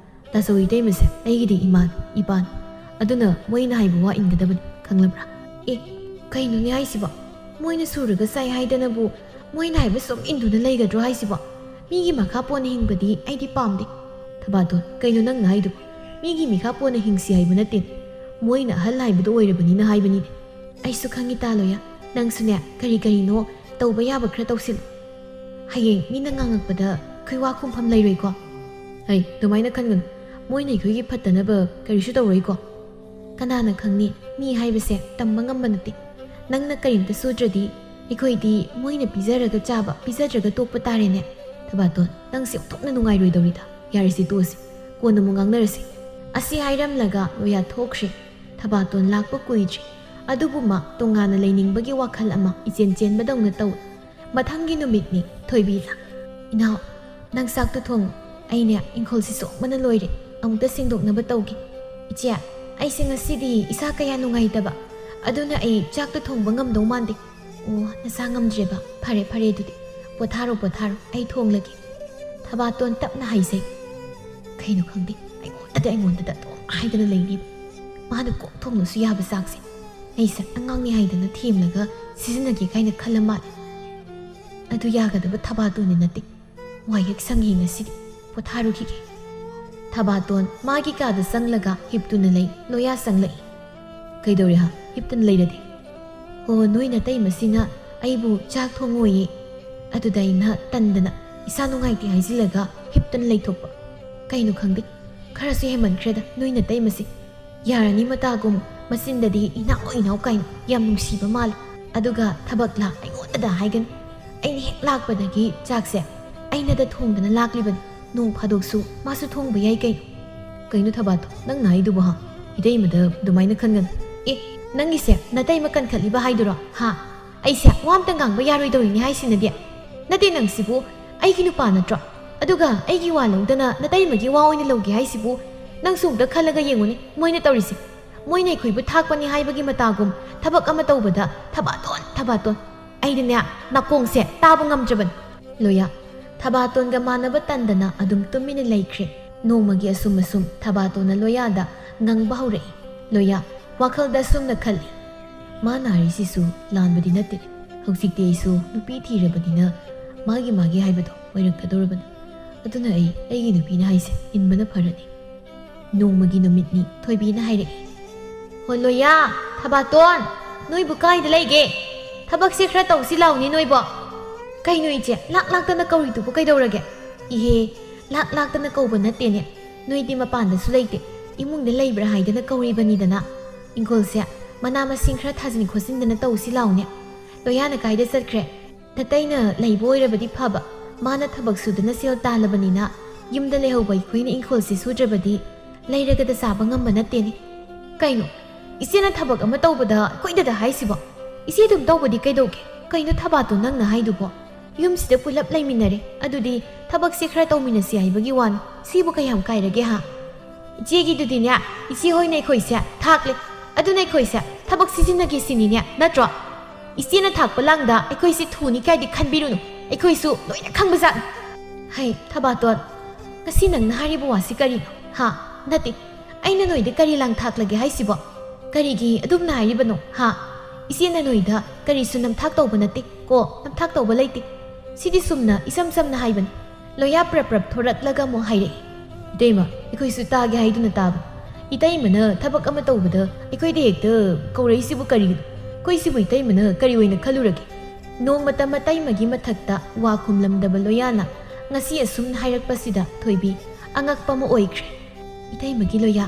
ꯇꯥꯆꯧ ꯏꯇꯩꯃꯁꯦ ꯑꯩꯒꯤꯗꯤ ꯏꯃꯥꯅꯤ ꯏꯄꯥꯅꯤ ꯑꯗꯨꯅ ꯃꯣꯏꯅ ꯍꯥꯏꯕ ꯋꯥ ꯏꯟꯒꯗꯕꯅꯤ ꯈꯪꯂꯕ꯭ꯔꯥ ꯑꯦ ꯀꯩꯅꯣꯅꯦ ꯍꯥꯏꯁꯤꯕꯣ ꯃꯣꯏꯅ ꯁꯨꯔꯒ ꯆꯥꯏ ꯍꯥꯏꯗꯅꯕꯨ ꯃꯣꯏꯅ ꯍꯥꯏꯕ ꯁꯨꯝ ꯏꯟꯗꯨꯅ ꯂꯩꯒꯗ꯭ꯔꯣ ꯍꯥꯏꯁꯤꯕꯣ ꯃꯤꯒꯤ ꯃꯈꯥ ꯄꯣꯟꯅ ꯍꯤꯡꯕꯗꯤ ꯑꯩꯗꯤ ꯄꯥꯝꯗꯦ ꯊꯕꯥꯇꯣꯟ ꯀꯩꯅꯣ ꯅꯪꯅ ꯍꯥꯏꯗꯨꯕꯣ ꯃꯤꯒꯤ ꯃꯤꯈꯥ ꯄꯣꯟꯅ ꯍꯤꯡꯁꯤ ꯍꯥꯏꯕ ꯅꯠꯇꯦ ꯃꯣꯏꯅ ꯑꯍꯜ ꯍꯥꯏꯕꯗꯣ ꯑꯣꯏꯔꯕꯅꯤꯅ ꯍꯥꯏꯕꯅꯤꯅꯦ ꯑꯩꯁꯨ ꯈꯪꯉꯤ ꯇꯥꯂꯣꯌꯥ ꯅꯪꯁꯨꯅꯦ ꯀꯔꯤꯅꯣ ꯇꯧꯕ ꯌꯥꯕ ꯈꯔ ꯇꯧꯁꯤꯜꯂꯨ ꯍꯌꯦꯡ ꯃꯤꯅ ꯉꯥꯡꯉꯛꯄꯗ ꯈꯣꯏꯋꯥ ꯈꯨꯝꯐꯝ ꯂꯩꯔꯣꯏꯀꯣ ꯍꯩ ꯑꯗꯨꯃꯥꯏꯅ ꯈꯟꯒꯅꯨ ꯃꯣꯏꯅ ꯑꯩꯈꯣꯏꯒꯤ ꯐꯠꯇꯅꯕ ꯀꯔꯤꯁꯨ ꯇꯧꯔꯣꯏꯀꯣ ꯀꯅꯥꯅ ꯈꯪꯅꯤ ꯃꯤ ꯍꯥꯏꯕꯁꯦ ꯇꯝꯕ ꯉꯝꯕ ꯅꯠꯇꯦ ꯅꯪꯅ ꯀꯔꯤꯝꯇ ꯁꯨꯗ꯭ꯔꯗꯤ ꯑꯩꯈꯣꯏꯗꯤ ꯃꯣꯏꯅ ꯄꯤꯖꯔꯒ ꯆꯥꯕ ꯄꯤꯖꯗ꯭ꯔꯒ ꯇꯣꯛꯄ ꯇꯥꯔꯦꯅꯦ ꯊꯕꯥꯇꯣꯟ ꯅꯪꯁꯦ ꯑꯣꯟꯊꯣꯛꯅ ꯅꯨꯡꯉꯥꯏꯔꯣꯏꯗꯧꯔꯤꯗ ꯌꯥꯔꯤꯁꯤ ꯇꯣꯛꯑꯁꯤ ꯀꯣꯟꯅ ꯑꯃꯨꯛ ꯉꯥꯡꯅꯔꯁꯤ ꯑꯁꯤ ꯍꯥꯏꯔꯝꯂꯒ ꯂꯣꯌꯥ ꯊꯣꯛꯈ꯭ꯔꯦ ꯊꯕꯥꯇꯣꯟ ꯂꯥꯛꯄ ꯀꯨꯏꯗ꯭ꯔꯤ ꯑꯗꯨꯕꯨ ꯃꯥ ꯇꯣꯉꯥꯟꯅ ꯂꯩꯅꯤꯡꯕꯒꯤ ꯋꯥꯈꯜ ꯑꯃ ꯏꯆꯦꯟ ꯆꯦꯟꯕꯗꯧꯅ ꯇꯧ ꯃꯊꯪꯒꯤ ꯅꯨꯃꯤꯠꯅꯤ ꯊꯣꯏꯕꯤꯅ ꯏꯅꯥꯎ ꯅꯪ ꯆꯥꯛꯇꯣ ꯊꯣꯡꯉꯨ ꯑꯩꯅꯦ ꯏꯪꯈꯣꯜꯁꯤ ꯁꯣꯛꯕꯅ ꯂꯣꯏꯔꯦ ꯑꯃꯨꯛꯇ ꯁꯦꯡꯗꯣꯛꯅꯕ ꯇꯧꯒꯦ ꯏꯆꯦ ꯑꯩꯁꯦ ꯉꯁꯤꯗꯤ ꯏꯁꯥ ꯀꯌꯥ ꯅꯨꯡꯉꯥꯏꯇꯕ ꯑꯗꯨꯅ ꯑꯩ ꯆꯥꯛꯇꯣ ꯊꯣꯡꯕ ꯉꯝꯗꯧ ꯃꯥꯟꯗꯦ ꯑꯣ ꯅꯁꯥ ꯉꯝꯗ꯭ꯔꯦꯕ ꯐꯔꯦ ꯑꯗꯨꯗꯤ ꯄꯣꯊꯥꯔꯣ ꯑꯩ ꯊꯣꯡꯂꯒꯦ ꯊꯕꯥꯇꯣꯟ ꯇꯞꯅ ꯍꯥꯏꯖꯩ ꯀꯩꯅꯣ ꯈꯪꯗꯦ ꯑꯩꯉꯣꯟꯗꯗ ꯑꯗꯨꯝ ꯍꯥꯏꯗꯅ ꯂꯩꯔꯤꯕ ꯃꯥꯅ ꯀꯣꯛ ꯊꯣꯡꯂꯁꯨ ꯌꯥꯕ ꯆꯥꯛꯁꯦ ꯑꯩꯁꯦ ꯑꯉꯥꯡꯅꯤ ꯍꯥꯏꯗꯅ ꯊꯦꯝꯂꯒ ꯁꯤꯖꯤꯟꯅꯒꯦ ꯀꯥꯏꯅ ꯈꯜꯂ ꯃꯥꯜꯂꯦ ꯑꯗꯨ ꯌꯥꯒꯗꯕ ꯊꯕꯥꯇꯣꯟꯅꯤ ꯅꯠꯇꯦ ꯋꯥꯏꯒꯦꯛ ꯁꯪꯉꯤ ꯉꯁꯤꯗꯤ ꯄꯣꯊꯥꯔꯨꯈꯤꯒꯦ ꯊꯕꯥꯇꯣꯟ ꯃꯥꯒꯤ ꯀꯥꯗ ꯆꯪꯂꯒ ꯍꯤꯞꯇꯨꯅ ꯂꯩ ꯂꯣꯌꯥ ꯆꯪꯂꯛꯏ ꯀꯩꯗꯧꯔꯦ ꯍꯥ ꯍꯤꯞꯇꯨꯅ ꯂꯩꯔꯗꯤ ꯍꯣ ꯅꯣꯏ ꯅꯇꯩꯃꯁꯤꯅ ꯑꯩꯕꯨ ꯆꯥꯛ ꯊꯣꯡꯉꯣꯏꯌꯦ ꯑꯗꯨꯗ ꯑꯩꯅ ꯇꯟꯗꯅ ꯏꯁꯥ ꯅꯨꯡꯉꯥꯏꯇꯦ ꯍꯥꯏꯖꯤꯜꯂꯒ ꯍꯤꯞꯇꯨꯅ ꯂꯩꯊꯣꯛꯄ ꯀꯩꯅꯣ ꯈꯪꯗꯦ ꯈꯔꯁꯨ ꯍꯦꯃꯟꯈ꯭ꯔꯦꯗ ꯅꯣꯏ ꯅꯇꯩꯃꯁꯤ ꯌꯥꯔꯅꯤ ꯃꯇꯥꯒꯨꯝ ꯃꯆꯤꯟꯗꯗꯤ ꯏꯅꯥꯎ ꯀꯥꯏꯅ ꯌꯥꯝ ꯅꯨꯡꯁꯤꯕ ꯃꯥꯜꯂꯦ ꯑꯗꯨꯒ ꯊꯕꯛ ꯑꯩꯉꯣꯟꯗ ꯍꯥꯏꯒꯅꯤ ꯑꯩꯅ ꯍꯦꯛ ꯂꯥꯛꯄꯗꯒꯤ ꯆꯥꯛꯁꯦ ꯑꯩꯅꯗ ꯊꯣꯡꯗꯅ ꯂꯥꯛꯂꯤꯕꯅꯤ ꯅꯣꯡ ꯐꯥꯗꯣꯛꯁꯨ ꯃꯥꯁꯨ ꯊꯣꯡꯕ ꯌꯥꯏ ꯀꯩꯅꯣ ꯊꯕꯥꯇꯣ ꯅꯪꯅ ꯍꯥꯏꯗꯨꯕꯨ ꯍꯥ ꯏꯇꯩꯃꯗ ꯑꯗꯨꯃꯥꯏꯅ ꯈꯟꯒꯅꯨ ꯑꯦ ꯅꯪꯒꯤꯁꯦ ꯅꯇꯩꯃ ꯀꯟꯈꯠꯂꯤꯕ ꯍꯥꯏꯗꯨꯔꯣ ꯍꯥ ꯑꯩꯁꯦ ꯋꯥ ꯑꯝꯇ ꯉꯥꯡꯕ ꯌꯥꯔꯣꯏꯗꯧꯔꯤꯅꯤ ꯍꯥꯏꯁꯤꯅꯗꯤ ꯅꯠꯇꯦ ꯅꯪꯁꯤꯕꯨ ꯑꯩꯒꯤ ꯅꯨꯄꯥ ꯅꯠꯇ꯭ꯔꯣ ꯑꯗꯨꯒ ꯑꯩꯒꯤ ꯋꯥ ꯂꯧꯗꯅ nataimagi wa oina lawge haisibu nang sumda khalaga yenguni moina tawrisi moina ikhuibu thakpani haibagi matagum thabak ama tawbada thabaton aidine nakongse tabu ngamjaban loya thabaton ga manaba tandana adum tumina laikhre nomagi asum thabatona loya da ngangba haurai loya wakhal da sumna khali mana risisu lanbadi natte hausikte isu nupi thirabadina magi haibado oirakadorabani aduna aigi nupina haise inbana pharani nongmagi numitni thoibina haire holoya thabaton noi bu kai da laige thabak se khra tawsi lawni noi bo kai noi che lak tana kauri tu bu kai dawrage ihe lak tana kauba natte ne noi di mapan da su leite imung de leibra haidana kauri bani dana ingol se mana masing khra thajini khosin dana tawsi lawne loya na kai da satkre tataina leiboi rabadi phaba mana thabak sudana sel talabanina yumda lehaubai khoina ingol se sudrabadi leiraga da saba ngamba natte ne kaino isena thabak ama tawbada koida da haisibo isi dum tawbadi kaidauge kaino thabato nangna haidubo yum sida pulap laiminare adudi thabak se khra tawminasi haibagi wan sibu kayam kairage ha jegi dudinya isi hoina khoise thakle adunai khoise thabak sijinagi sinine natro isena thakpa langda ekhoisi thuni kaidi khanbirunu ekhoisu loina khangbazat hai thabaton kasi nangna haribo wasi kari ha nati aina noida kari lang thaklage haisibo karigi adumna haribano ha isena noida kari sunam thak tawba nati ko nam thak tawba leiti sidi sumna isam samna haiban loya prap thoratlaga mo haire idema ekhoisu taage haiduna tab itaimana thabak ama tawbada ekhoide hekta kauraisibu kari koisibu itaimana kari oina khalurage ꯅꯣꯡꯃꯇ ꯃꯇꯩꯃꯒꯤ ꯃꯊꯛꯇ ꯋꯥ ꯈꯨꯝꯂꯝꯗꯕ ꯂꯣꯌꯥꯅ ꯉꯁꯤ ꯑꯁꯨꯝꯅ ꯍꯥꯏꯔꯛꯄꯁꯤꯗ ꯊꯣꯏꯕꯤ ꯑꯉꯛꯄ ꯑꯃ ꯑꯣꯏꯈ꯭ꯔꯦ꯫ ꯏꯇꯩꯃꯒꯤ ꯂꯣꯌꯥ,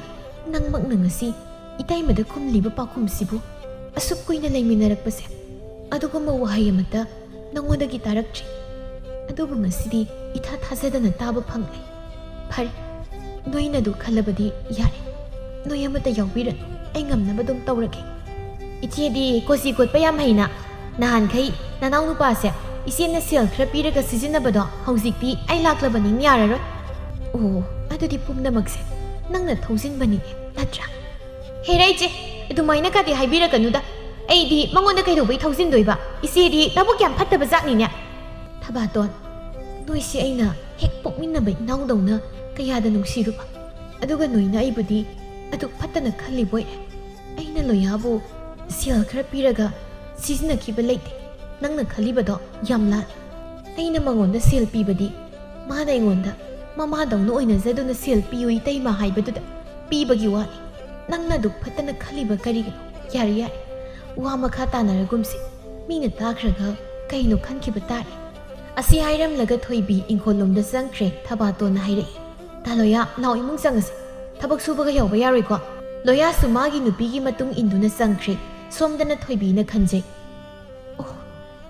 ꯅꯪꯃꯛꯅ ꯉꯁꯤ ꯏꯇꯩꯃꯗ ꯈꯨꯝꯂꯤꯕ ꯄꯥꯎꯈꯨꯝꯁꯤꯕꯨ ꯑꯁꯨꯛ ꯀꯨꯏꯅ ꯂꯩꯃꯤꯟꯅꯔꯛꯄꯁꯦ ꯑꯗꯨꯒꯨꯝꯕ ꯋꯥꯍꯩ ꯑꯃꯠꯇ ꯅꯪꯉꯣꯟꯗꯒꯤ ꯇꯥꯔꯛꯇ꯭ꯔꯤ꯫ ꯑꯗꯨꯕꯨ ꯉꯁꯤꯗꯤ ꯏꯊꯥ ꯊꯥꯖꯗꯅ ꯇꯥꯕ ꯐꯪꯂꯦ꯫ ꯐꯔꯦ, ꯅꯣꯏꯅꯗꯨ ꯈꯜꯂꯕꯗꯤ ꯌꯥꯔꯦ, ꯅꯣꯏ ꯑꯃꯠꯇ ꯌꯥꯎꯕꯤꯔꯅꯨ, ꯑꯩ ꯉꯝꯅꯕ ꯑꯗꯨꯝ ꯇꯧꯔꯒꯦ꯫ ꯏꯆꯦꯗꯤ ꯀꯣꯆꯤ ꯀꯣꯠꯄ ꯌꯥꯝ ꯍꯩꯅ꯫ ꯅꯍꯥꯟꯈꯩ ꯅꯅꯥꯎ ꯅꯨꯄꯥꯁꯦ ꯏꯆꯦꯅ ꯁꯦꯜ ꯈꯔ ꯄꯤꯔꯒ ꯁꯤꯖꯤꯟꯅꯕꯗꯣ ꯍꯧꯖꯤꯛꯇꯤ ꯑꯩ ꯂꯥꯛꯂꯕꯅꯤꯅ ꯌꯥꯔꯔꯣꯏ꯫ ꯑꯣ, ꯑꯗꯨꯗꯤ ꯄꯨꯝꯅꯃꯛꯁꯦ ꯅꯪꯅ ꯊꯧꯖꯤꯟꯕꯅꯤꯅꯦ, ꯅꯠꯇ꯭ꯔꯥ? ꯍꯦꯔꯥ ꯏꯆꯦ, ꯑꯗꯨꯃꯥꯏꯅ ꯀꯥꯗꯤ ꯍꯥꯏꯕꯤꯔꯛꯀꯅꯨꯗ꯫ ꯑꯩꯗꯤ ꯃꯉꯣꯟꯗ ꯀꯩꯗꯧꯕꯩ ꯊꯧꯖꯤꯟꯗꯣꯏꯕ? ꯏꯆꯦꯗꯤ ꯅꯕꯨꯛ ꯌꯥꯝ ꯐꯠꯇꯕ ꯖꯥꯠꯅꯤꯅꯦ꯫ ꯊꯕꯥꯇꯣꯟ, ꯅꯣꯏꯁꯦ ꯑꯩꯅ ꯍꯦꯛ ꯄꯣꯛꯃꯤꯟꯅꯕ ꯏꯅꯥꯎꯗꯧꯅ ꯀꯌꯥꯗ ꯅꯨꯡꯁꯤꯔꯨꯕ, ꯑꯗꯨꯒ ꯅꯣꯏꯅ ꯑꯩꯕꯨꯗꯤ ꯑꯗꯨꯛ ꯐꯠꯇꯅ ꯈꯜꯂꯤꯕꯣꯏꯔꯦ꯫ ꯑꯩꯅ ꯂꯣꯌꯥꯕꯨ ꯁꯦꯜ ꯈꯔ ꯄꯤꯔꯒ ꯁꯤꯖꯤꯟꯅꯈꯤꯕ ꯂꯩꯇꯦ꯫ ꯅꯪꯅ ꯈꯜꯂꯤꯕꯗꯣ ꯌꯥꯝ ꯂꯥꯜꯂꯤ꯫ ꯑꯩꯅ ꯃꯉꯣꯟꯗ ꯁꯦꯜ ꯄꯤꯕꯗꯤ ꯃꯥꯅ ꯑꯩꯉꯣꯟꯗ ꯃꯃꯥꯗꯧꯅ ꯑꯣꯏꯅꯖꯗꯨꯅ ꯁꯦꯜ ꯄꯤꯌꯨ ꯏꯇꯩꯃ ꯍꯥꯏꯕꯗꯨꯗ ꯄꯤꯕꯒꯤ ꯋꯥꯅꯤ꯫ ꯅꯪꯅ ꯑꯗꯨꯛ ꯐꯠꯇꯅ ꯈꯜꯂꯤꯕ ꯀꯔꯤꯒꯤꯅꯣ? ꯌꯥꯔꯦ ꯌꯥꯔꯦ, ꯋꯥ ꯃꯈꯥ ꯇꯥꯅꯔꯒꯨꯝꯁꯤ꯫ ꯃꯤꯅ ꯇꯥꯈ꯭ꯔꯒ ꯀꯩꯅꯣ ꯈꯟꯈꯤꯕ ꯇꯥꯔꯦ꯫ ꯑꯁꯤ ꯍꯥꯏꯔꯝꯂꯒ ꯊꯣꯏꯕꯤ ꯏꯪꯈꯣꯜꯂꯣꯝꯗ ꯆꯪꯈ꯭ꯔꯦ꯫ ꯊꯕꯥꯇꯣꯟꯅ ꯍꯥꯏꯔꯛꯏ, ꯇꯥ ꯂꯣꯌꯥ, ꯂꯥꯎ ꯏꯃꯨꯡ ꯆꯪꯉꯁꯤ꯫ ꯊꯕꯛ ꯁꯨꯕꯒ ꯌꯥꯎꯕ ꯌꯥꯔꯣꯏꯀꯣ? ꯂꯣꯌꯥꯁꯨ ꯃꯥꯒꯤ ꯅꯨꯄꯤꯒꯤ ꯃꯇꯨꯡ ꯏꯟꯗꯨꯅ ꯆꯪꯈ꯭ꯔꯦ꯫ ꯁꯣꯝꯗꯅ ꯊꯣꯏꯕꯤꯅ ꯈꯟꯖꯩ, ꯑꯣ,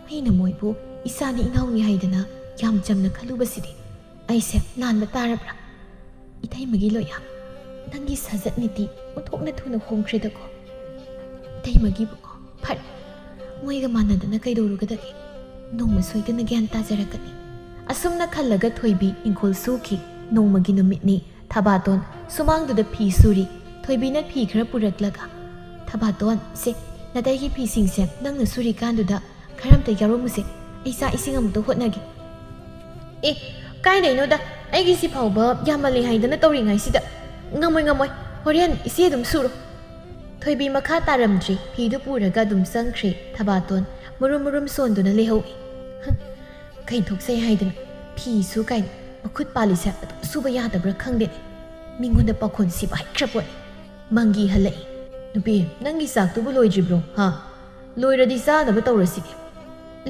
ꯑꯩꯅ ꯃꯣꯏꯕꯨ ꯏꯆꯥꯅꯤ ꯏꯅꯥꯎꯅꯤ ꯍꯥꯏꯗꯅ ꯌꯥꯝ ꯆꯝꯅ ꯈꯜꯂꯨꯕꯁꯤꯗꯤ ꯑꯩꯁꯦ ꯂꯥꯟꯕ ꯇꯥꯔꯕ꯭ꯔꯥ? ꯏꯇꯩꯃꯒꯤ ꯂꯣꯌꯥ, ꯅꯪꯒꯤ ꯁꯥꯖꯠ ꯅꯤꯇꯤ ꯑꯣꯟꯊꯣꯛꯅ ꯊꯨꯅ ꯍꯣꯡꯈ꯭ꯔꯦꯗꯀꯣ꯫ ꯏꯇꯩꯃꯒꯤꯕꯨꯀꯣ, ꯐꯔꯦ, ꯃꯣꯏꯒ ꯃꯥꯟꯅꯗꯅ ꯀꯩꯗꯧꯔꯨꯒꯗꯒꯦ? ꯅꯣꯡꯃ ꯁꯣꯏꯗꯅ ꯒ꯭ꯌꯥꯟ ꯇꯥꯖꯔꯛꯀꯅꯤ꯫ ꯑꯁꯨꯝꯅ ꯈꯜꯂꯒ ꯊꯣꯏꯕꯤ ꯏꯪꯈꯣꯜ ꯁꯨꯈꯤ꯫ ꯅꯣꯡꯃꯒꯤ ꯅꯨꯃꯤꯠꯅꯤ꯫ ꯊꯕꯥꯇꯣꯟ ꯁꯨꯃꯥꯡꯗꯨꯗ ꯐꯤ ꯁꯨꯔꯤ꯫ ꯊꯣꯏꯕꯤꯅ ꯐꯤ ꯈꯔ ꯄꯨꯔꯛꯂꯒ, ꯊꯕꯥꯇꯣꯟ, ꯁꯦ, ꯅꯇꯩꯒꯤ ꯐꯤꯁꯤꯡꯁꯦ ꯅꯪꯅ ꯁꯨꯔꯤꯀꯥꯟꯗꯨꯗ ꯈꯔ ꯑꯝꯇ ꯌꯥꯎꯔꯝꯃꯨꯁꯦ꯫ ꯑꯩ ꯆꯥꯛ ꯏꯁꯤꯡ ꯑꯃꯨꯛꯇ ꯍꯣꯠꯅꯒꯦ꯫ ꯑꯦ, ꯀꯥꯏꯗꯩꯅꯣꯗ, ꯑꯩꯒꯤꯁꯤ ꯐꯥꯎꯕ ꯌꯥꯝꯃꯜꯂꯦ ꯍꯥꯏꯗꯅ ꯇꯧꯔꯤꯉꯩꯁꯤꯗ ꯉꯝꯃꯣꯏ ꯉꯝꯃꯣꯏ, ꯍꯣꯔꯦꯟ ꯏꯆꯦ ꯑꯗꯨꯝ ꯁꯨꯔꯣ꯫ ꯊꯣꯏꯕꯤ ꯃꯈꯥ ꯇꯥꯔꯝꯗ꯭ꯔꯤ꯫ ꯐꯤꯗꯨ ꯄꯨꯔꯒ ꯑꯗꯨꯝ ꯆꯪꯈ꯭ꯔꯦ꯫ ꯊꯕꯥꯇꯣꯟ ꯃꯨꯔꯨꯝ ꯃꯨꯔꯨꯝ ꯁꯣꯟꯗꯨꯅ ꯂꯩꯍꯧꯏ꯫ ꯀꯩ ꯊꯣꯛꯆꯩ ꯍꯥꯏꯗꯅ ꯐꯤꯁꯨ ꯀꯥꯏꯅ ꯃꯈꯨꯠ ꯄꯥꯜꯂꯤꯁꯦ ꯑꯗꯨꯝ ꯁꯨꯕ ꯌꯥꯗꯕ꯭ꯔꯥ ꯈꯪꯗꯦꯅꯦ꯫ ꯃꯤꯉꯣꯟꯗ ꯄꯥꯈꯣꯟ ꯁꯤꯕ ꯍꯩꯈ꯭ꯔꯄꯣꯠꯅꯤ꯫ ꯃꯪꯒꯤ ꯍꯜꯂꯛꯏ꯫ ꯅꯨꯄꯤ, ꯅꯪꯒꯤ ꯆꯥꯛꯇꯨꯕꯨ ꯂꯣꯏꯗ꯭ꯔꯤꯕ꯭ꯔꯣ? ꯍꯥ? ꯂꯣꯏꯔꯗꯤ ꯆꯥꯅꯕ ꯇꯧꯔꯁꯤꯒꯦ꯫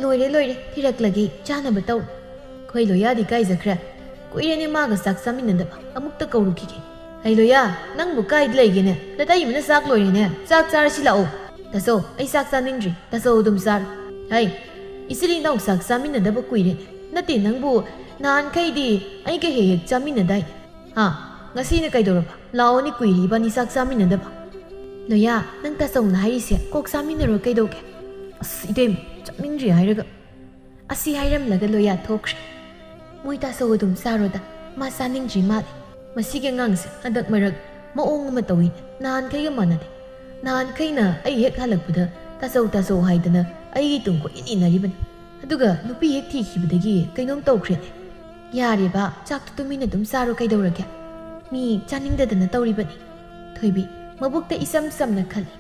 ꯂꯣꯏꯔꯦ ꯂꯣꯏꯔꯦ, ꯊꯤꯔꯛꯂꯒꯦ, ꯆꯥꯅꯕ ꯇꯧꯔꯣ꯫ ꯑꯩꯈꯣꯏ ꯂꯣꯌꯥꯗꯤ ꯀꯥꯏꯖꯈ꯭ꯔꯦ? ꯀꯨꯏꯔꯦꯅꯦ ꯃꯥꯒ ꯆꯥꯛ ꯆꯥꯃꯤꯟꯅꯗꯕ, ꯑꯃꯨꯛꯇ ꯀꯧꯔꯨꯈꯤꯒꯦ꯫ ꯍꯩ ꯂꯣꯌꯥ, ꯅꯪꯕꯨ ꯀꯥꯏꯗ ꯂꯩꯒꯦꯅꯦ? ꯅꯇꯩꯃꯅ ꯆꯥꯛ ꯂꯣꯏꯔꯦꯅꯦ, ꯆꯥꯛ ꯆꯥꯔꯁꯤ ꯂꯥꯛꯑꯣ꯫ ꯇꯥꯆꯧ, ꯑꯩ ꯆꯥꯛ ꯆꯥꯅꯤꯡꯗ꯭ꯔꯤ, ꯇꯥꯆꯧ ꯑꯗꯨꯝ ꯆꯥꯔꯣ꯫ ꯍꯩ, ꯏꯆꯤꯜ ꯏꯅꯥꯎ ꯆꯥꯛ ꯆꯥꯃꯤꯟꯅꯗꯕ ꯀꯨꯏꯔꯦꯅꯦ꯫ ꯅꯠꯇꯦ, ꯅꯪꯕꯨ ꯅꯍꯥꯟꯈꯩꯗꯤ ꯑꯩꯒ ꯍꯦꯛ ꯍꯦꯛ ꯆꯥꯃꯤꯟꯅꯗꯥꯏꯅꯦ? ꯍꯥ? ꯉꯁꯤꯅ ꯀꯩꯗꯧꯔꯕ? ꯂꯥꯛꯑꯣꯅꯦ, ꯀꯨꯏꯔꯦ ꯏꯕꯥꯅꯤ ꯆꯥꯛ ꯆꯥꯃꯤꯟꯅꯗꯕ꯫ ꯂꯣꯌꯥ, ꯅꯪ ꯇꯥꯆꯧꯅ ꯍꯥꯏꯔꯤꯁꯦ ꯀꯣꯛ ꯆꯥꯃꯤꯟꯅꯔꯣ ꯀꯩꯗꯧꯒꯦ? ꯑꯁ ꯏꯇꯩꯃ, ꯆꯥꯅꯤꯡꯗ꯭ꯔꯤ ꯍꯥꯏꯔꯒ꯫ ꯑꯁꯤ ꯍꯥꯏꯔꯝꯂꯒ ꯂꯣꯌꯥ ꯊꯣꯛꯈ꯭ꯔꯦ꯫ ꯃꯣꯏ ꯇꯥꯆꯧ ꯑꯗꯨꯝ ꯆꯥꯔꯣꯗ, ꯃꯥ ꯆꯥꯅꯤꯡꯗ꯭ꯔꯤ ꯃꯥꯜꯂꯦ꯫ ꯃꯁꯤꯒꯤ ꯑꯉꯥꯡꯁꯦ ꯍꯟꯗꯛ ꯃꯔꯛ ꯃꯑꯣꯡ ꯑꯃ ꯇꯧꯏꯅꯦ, ꯅꯍꯥꯟꯈꯩꯒ ꯃꯥꯟꯅꯗꯦ꯫ ꯅꯍꯥꯟꯈꯩꯅ ꯑꯩ ꯍꯦꯛ ꯍꯜꯂꯛꯄꯗ ꯇꯥꯆꯧ ꯇꯥꯆꯧ ꯍꯥꯏꯗꯅ ꯑꯩꯒꯤ ꯇꯨꯡ ꯀꯣꯏꯏꯟ ꯏꯟꯅꯔꯤꯕꯅꯤ, ꯑꯗꯨꯒ ꯅꯨꯄꯤ ꯍꯦꯛ ꯊꯤꯈꯤꯕꯗꯒꯤ ꯀꯩꯅꯣꯝ ꯇꯧꯈ꯭ꯔꯦꯅꯦ꯫ ꯌꯥꯔꯦꯕ, ꯆꯥꯛꯇꯨ ꯇꯨꯃꯤꯟꯅ ꯑꯗꯨꯝ ꯆꯥꯔꯣ ꯀꯩꯗꯧꯔꯒꯦ? ꯃꯤ ꯆꯥꯅꯤꯡꯗꯗꯅ ꯇꯧꯔꯤꯕꯅꯤ꯫ ꯊꯣꯏꯕꯤ ꯃꯕꯨꯛꯇ ꯏꯆꯝ ꯆꯝꯅ ꯈꯜꯂꯤ꯫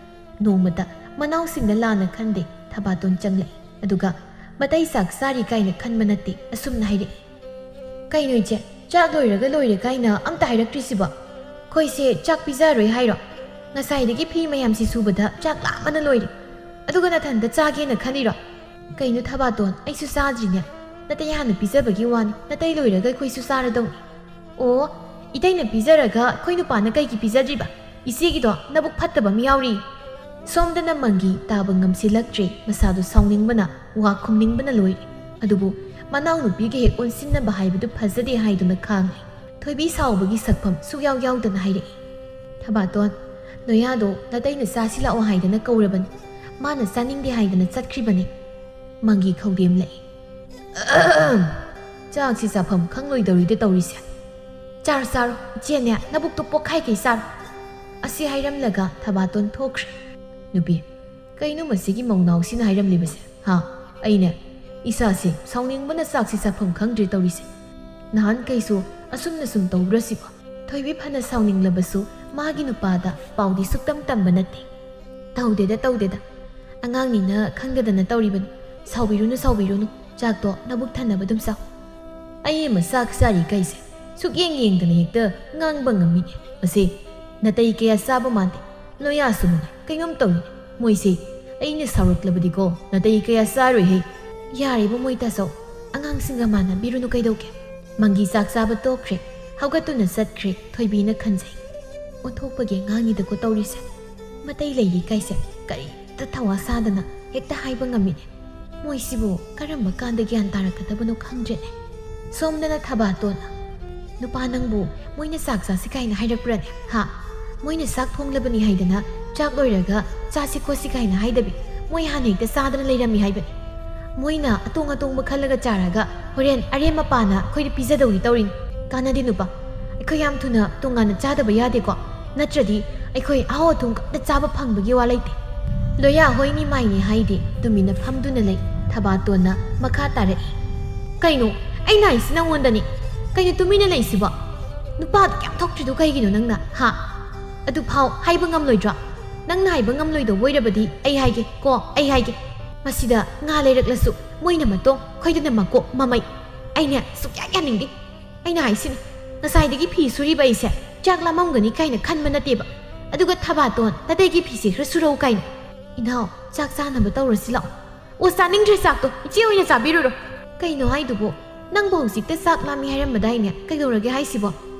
ꯅꯣꯡꯃꯇ ꯃꯅꯥꯎꯁꯤꯡꯅ ꯂꯥꯟꯅ ꯈꯟꯗꯦ꯫ ꯊꯕꯥꯇꯣꯟ ꯆꯪꯂꯛꯏ꯫ ꯑꯗꯨꯒ ꯃꯇꯩ ꯆꯥꯛ ꯆꯥꯔꯤ ꯀꯥꯏꯅ ꯈꯟꯕ ꯅꯠꯇꯦ, ꯑꯁꯨꯝꯅ ꯍꯥꯏꯔꯛꯏ, ꯀꯩꯅꯣ ꯏꯆꯦ, ꯆꯥꯛ ꯂꯣꯏꯔꯒ ꯂꯣꯏꯔꯦ ꯀꯥꯏꯅ ꯑꯝꯇ ꯍꯥꯏꯔꯛꯇ꯭ꯔꯤꯁꯤꯕꯣ? ꯑꯩꯈꯣꯏꯁꯦ ꯆꯥꯛ ꯄꯤꯖꯔꯣꯏ ꯍꯥꯏꯔꯣ? ꯉꯁꯥꯏꯗꯒꯤ ꯐꯤ ꯃꯌꯥꯝꯁꯤ ꯁꯨꯕꯗ ꯆꯥꯛ ꯂꯥꯝꯕꯅ ꯂꯣꯏꯔꯦ, ꯑꯗꯨꯒ ꯅꯊꯟꯇ ꯆꯥꯒꯦꯅ ꯈꯜꯂꯤꯔꯣ? ꯀꯩꯅꯣ ꯊꯕꯥꯇꯣꯟ, ꯑꯩꯁꯨ ꯆꯥꯗ꯭ꯔꯤꯅꯦ꯫ ꯅꯇꯩ ꯍꯥꯟꯅ ꯄꯤꯖꯕꯒꯤ ꯋꯥꯅꯤ, ꯅꯇꯩ ꯂꯣꯏꯔꯒ ꯑꯩꯈꯣꯏꯁꯨ ꯆꯥꯔꯗꯧꯅꯤ꯫ ꯑꯣ, ꯏꯇꯩꯅ ꯄꯤꯖꯔꯒ ꯑꯩꯈꯣꯏ ꯅꯨꯄꯥꯅ ꯀꯩꯒꯤ ꯄꯤꯖꯗ꯭ꯔꯤꯕ? ꯏꯆꯦꯒꯤꯗꯣ ꯅꯕꯨꯛ ꯐꯠꯇꯕ ꯑꯃ ꯌꯥꯎꯔꯤ꯫ ꯁꯣꯝꯗꯅ ꯃꯪꯒꯤ ꯇꯥꯕ ꯉꯝꯁꯤꯜꯂꯛꯇ꯭ꯔꯦ꯫ ꯃꯁꯥꯗꯨ ꯁꯥꯎꯅꯤꯡꯕꯅ, ꯋꯥ ꯈꯨꯝꯅꯤꯡꯕꯅ ꯂꯣꯏꯔꯦ꯫ ꯑꯗꯨꯕꯨ ꯃꯅꯥꯎꯅꯨꯄꯤꯒ ꯍꯦꯛ ꯑꯣꯟꯁꯤꯟꯅꯕ ꯍꯥꯏꯕꯗꯨ ꯐꯖꯗꯦ ꯍꯥꯏꯗꯨꯅ ꯈꯥꯡꯂꯤ꯫ ꯊꯣꯏꯕꯤ ꯁꯥꯎꯕꯒꯤ ꯁꯛꯐꯝ ꯁꯨꯛꯌꯥꯎ ꯌꯥꯎꯗꯅ ꯍꯥꯏꯔꯛꯏ, ꯊꯕꯥꯇꯣꯟ, ꯂꯣꯌꯥꯗꯣ ꯅꯇꯩꯅ ꯆꯥꯁꯤ ꯂꯥꯛꯑꯣ ꯍꯥꯏꯗꯅ ꯀꯧꯔꯕꯅꯤ, ꯃꯥꯅ ꯆꯥꯅꯤꯡꯗꯦ ꯍꯥꯏꯗꯅ ꯆꯠꯈ꯭ꯔꯤꯕꯅꯤ꯫ ꯃꯪꯒꯤ ꯈꯧꯗꯦꯝꯂꯛꯏ꯫ ꯆꯥꯛꯁꯤ ꯆꯥꯐꯝ ꯈꯪꯂꯣꯏꯗꯧꯔꯤꯗ ꯇꯧꯔꯤꯁꯦ꯫ ꯆꯥꯔꯣ ꯆꯥꯔꯣ, ꯏꯆꯦꯅꯦ ꯅꯕꯨꯛꯇꯨ ꯄꯣꯛꯈꯥꯏꯈꯩ ꯆꯥꯔꯣ꯫ ꯑꯁꯤ ꯍꯥꯏꯔꯝꯂꯒ ꯊꯕꯥꯇꯣꯟ ꯊꯣꯛꯈ꯭ꯔꯦ꯫ ꯅꯨꯄꯤ, ꯀꯩꯅꯣ ꯃꯁꯤꯒꯤ ꯃꯧꯅꯥꯎꯁꯤꯅ ꯍꯥꯏꯔꯝꯂꯤꯕꯁꯦ? ꯍꯥ? ꯑꯩꯅꯦ ꯏꯁꯥꯁꯦ ꯁꯥꯎꯅꯤꯡꯕꯅ ꯆꯥꯛꯁꯤ ꯆꯥꯐꯝ ꯈꯪꯗ꯭ꯔꯦ ꯇꯧꯔꯤꯁꯦ꯫ ꯅꯍꯥꯟꯈꯩꯁꯨ ꯑꯁꯨꯝꯅ ꯁꯨꯝ ꯇꯧꯕ꯭ꯔꯁꯤꯕꯣ? ꯊꯣꯏꯕꯤ ꯐꯅ ꯁꯥꯎꯅꯤꯡꯂꯕꯁꯨ ꯃꯥꯒꯤ ꯅꯨꯄꯥꯗ ꯄꯥꯎꯗꯤ ꯁꯨꯛꯇꯝ ꯇꯝꯕ ꯅꯠꯇꯦ꯫ ꯇꯧꯗꯦꯗ ꯇꯧꯗꯦꯗ, ꯑꯉꯥꯡꯅꯤꯅ ꯈꯪꯗꯗꯅ ꯇꯧꯔꯤꯕꯅꯤ, ꯁꯥꯎꯕꯤꯔꯨꯅꯨ ꯁꯥꯎꯕꯤꯔꯨꯅꯨ, ꯆꯥꯛꯇꯣ ꯅꯕꯨꯛ ꯊꯟꯅꯕ ꯑꯗꯨꯝ ꯆꯥꯎ꯫ ꯑꯩ ꯑꯃ ꯆꯥꯛ ꯆꯥꯔꯤ ꯀꯩꯁꯦ ꯁꯨꯛꯌꯦꯡ ꯌꯦꯡꯗꯅ ꯍꯦꯛꯇ ꯉꯥꯡꯕ ꯉꯝꯃꯤꯅꯦ꯫ ꯃꯁꯤ ꯅꯇꯩ ꯀꯌꯥ ꯆꯥꯕ ꯃꯥꯟꯗꯦ, ꯂꯣꯌꯥꯁꯨ ꯃꯉꯥꯏ ꯀꯩꯅꯣꯝ ꯇꯧꯏꯅꯦ ꯃꯣꯏꯁꯦ꯫ ꯑꯩꯅ ꯁꯥꯎꯔꯛꯂꯕꯗꯤꯀꯣ ꯅꯇꯩ ꯀꯌꯥ ꯆꯥꯔꯣꯏꯍꯦ꯫ ꯌꯥꯔꯤꯕ ꯃꯣꯏ ꯇꯥꯁꯧ ꯑꯉꯥꯡꯁꯤꯡꯒ ꯃꯥꯟꯅꯕꯤꯔꯨꯅꯨ ꯀꯩꯗꯧꯒꯦ ꯃꯪꯒꯤ ꯆꯥꯛ ꯆꯥꯕ ꯇꯣꯛꯈ꯭ꯔꯦ ꯍꯧꯒꯠꯇꯨꯅ ꯆꯠꯈ꯭ꯔꯦ ꯊꯣꯏꯕꯤꯅ ꯈꯟꯖꯩ ꯑꯣꯟꯊꯣꯛꯄꯒꯤ ꯑꯉꯥꯡꯅꯤꯗꯀꯣ ꯇꯧꯔꯤꯁꯦ ꯃꯇꯩ ꯂꯩꯔꯤ ꯀꯥꯏꯁꯦ ꯀꯔꯤꯝꯇ ꯊꯋꯥ ꯁꯥꯗꯅ ꯍꯦꯛꯇ ꯍꯥꯏꯕ ꯉꯝꯃꯤꯅꯦ ꯃꯣꯏꯁꯤꯕꯨ ꯀꯔꯝꯕ ꯀꯥꯟꯗ ꯒ꯭ꯌꯥꯟ ꯇꯥꯔꯛꯀꯗꯕꯅꯣ ꯈꯪꯗ꯭ꯔꯦꯅꯦ ꯁꯣꯝꯗꯅ ꯊꯕꯥꯇꯣꯟꯅ ꯅꯨꯄꯥ ꯅꯪꯕꯨ ꯃꯣꯏꯅ ꯆꯥꯛ ꯆꯥꯁꯤ ꯀꯥꯏꯅ ꯍꯥꯏꯔꯛꯄ꯭ꯔꯅꯦ ꯍꯥ ꯃꯣꯏꯅ ꯆꯥꯛ ꯊꯣꯡꯂꯕꯅꯤ ꯍꯥꯏꯗꯅ ꯆꯥꯛ ꯂꯣꯏꯔꯒ ꯆꯥꯁꯤ ꯈꯣꯠꯁꯤ ꯀꯥꯏꯅ ꯍꯥꯏꯗꯕꯤ ꯃꯣꯏ ꯍꯥꯟꯅ ꯍꯦꯛꯇ ꯆꯥꯗꯅ ꯂꯩꯔꯝꯃꯤ ꯍꯥꯏꯕꯅꯤ ꯃꯣꯏꯅ ꯑꯇꯣꯡꯕ ꯈꯜꯂꯒ ꯆꯥꯔꯒ ꯍꯣꯔꯦꯟ ꯑꯔꯦꯝ ꯃꯄꯥꯅ ꯑꯩꯈꯣꯏꯗ ꯄꯤꯖꯗꯧꯔꯤ ꯇꯧꯔꯤꯅꯤ ꯀꯥꯟꯅꯗꯦ ꯅꯨꯄꯥ ꯑꯩꯈꯣꯏ ꯌꯥꯝ ꯊꯨꯅ ꯇꯣꯉꯥꯟꯅ ꯆꯥꯗꯕ ꯌꯥꯗꯦꯀꯣ ꯅꯠꯇ꯭ꯔꯗꯤ ꯑꯩꯈꯣꯏ ꯑꯍꯥꯎ ꯑꯊꯨꯝ ꯀꯝꯇ ꯆꯥꯕ ꯐꯪꯕꯒꯤ ꯋꯥ ꯂꯩꯇꯦ ꯂꯣꯌꯥ ꯍꯣꯏꯅꯤ ꯃꯥꯏꯅꯤ ꯍꯥꯏꯗꯤ ꯇꯨꯃꯤꯟꯅ ꯐꯝꯗꯨꯅ ꯂꯩ ꯊꯕꯥꯇꯣꯟꯅ ꯃꯈꯥ ꯇꯥꯔꯛꯏ ꯀꯩꯅꯣ ꯑꯩꯅ ꯍꯥꯏꯁꯤ ꯅꯪꯉꯣꯟꯗꯅꯤ ꯀꯩꯅꯣ ꯇꯨꯃꯤꯟꯅ ꯂꯩꯁꯤꯕꯣ ꯅꯨꯄꯥꯗꯨ ꯀꯌꯥꯝ ꯊꯣꯛꯇ꯭ꯔꯤꯗꯣ ꯀꯩꯒꯤꯅꯣ ꯅꯪꯅ ꯍꯥ ꯑꯗꯨꯐꯥꯎ ꯍꯥꯏꯕ ꯉꯝꯂꯣꯏꯗ꯭ꯔꯣ ꯅꯪꯅ ꯍꯥꯏꯕ ꯉꯝꯂꯣꯏꯗꯧꯕ ꯑꯣꯏꯔꯕꯗꯤ ꯑꯩ ꯍꯥꯏꯒꯦ ꯀꯣ ꯑꯩ ꯍꯥꯏꯒꯦ ꯃꯁꯤꯗ ꯉꯥ ꯂꯩꯔꯛꯂꯁꯨ ꯃꯣꯏꯅ ꯃꯇꯣꯡ ꯑꯩꯈꯣꯏꯗꯅ ꯃꯀꯣꯛ ꯃꯃꯩ ꯑꯩꯅ ꯁꯨꯛꯌꯥ ꯌꯥꯅꯤꯡꯗꯦ ꯑꯩꯅ ꯍꯥꯏꯁꯤꯅꯤ ꯉꯁꯥꯏꯗꯒꯤ ꯐꯤ ꯁꯨꯔꯤꯕ ꯑꯩꯁꯦ ꯆꯥꯛ ꯂꯥꯝꯃꯝꯒꯅꯤ ꯀꯥꯏꯅ ꯈꯟꯕ ꯅꯠꯇꯦꯕ ꯑꯗꯨꯒ ꯊꯕꯥꯇꯣꯟ ꯅꯇꯩꯒꯤ ꯐꯤꯁꯦ ꯈꯔ ꯁꯨꯔꯧ ꯀꯥꯏꯅ ꯏꯅꯥꯎ ꯆꯥꯛ ꯆꯥꯅꯕ ꯇꯧꯔꯁꯤ ꯂꯥꯛꯑꯣ ꯑꯣ ꯆꯥꯅꯤꯡꯗ꯭ꯔꯦ ꯆꯥꯛꯇꯣ ꯏꯆꯦ ꯑꯣꯏꯅ ꯆꯥꯕꯤꯔꯨꯔꯣ ꯀꯩꯅꯣ ꯍꯥꯏꯗꯨꯕꯣ ꯅꯪꯕꯨ ꯍꯧꯖꯤꯛꯇ ꯆꯥꯛ ꯂꯥꯝꯃꯤ ꯍꯥꯏꯔꯝꯕꯗꯥꯏꯅꯦ ꯀꯩꯗꯧꯔꯒꯦ ꯍꯥꯏꯁꯤꯕꯣ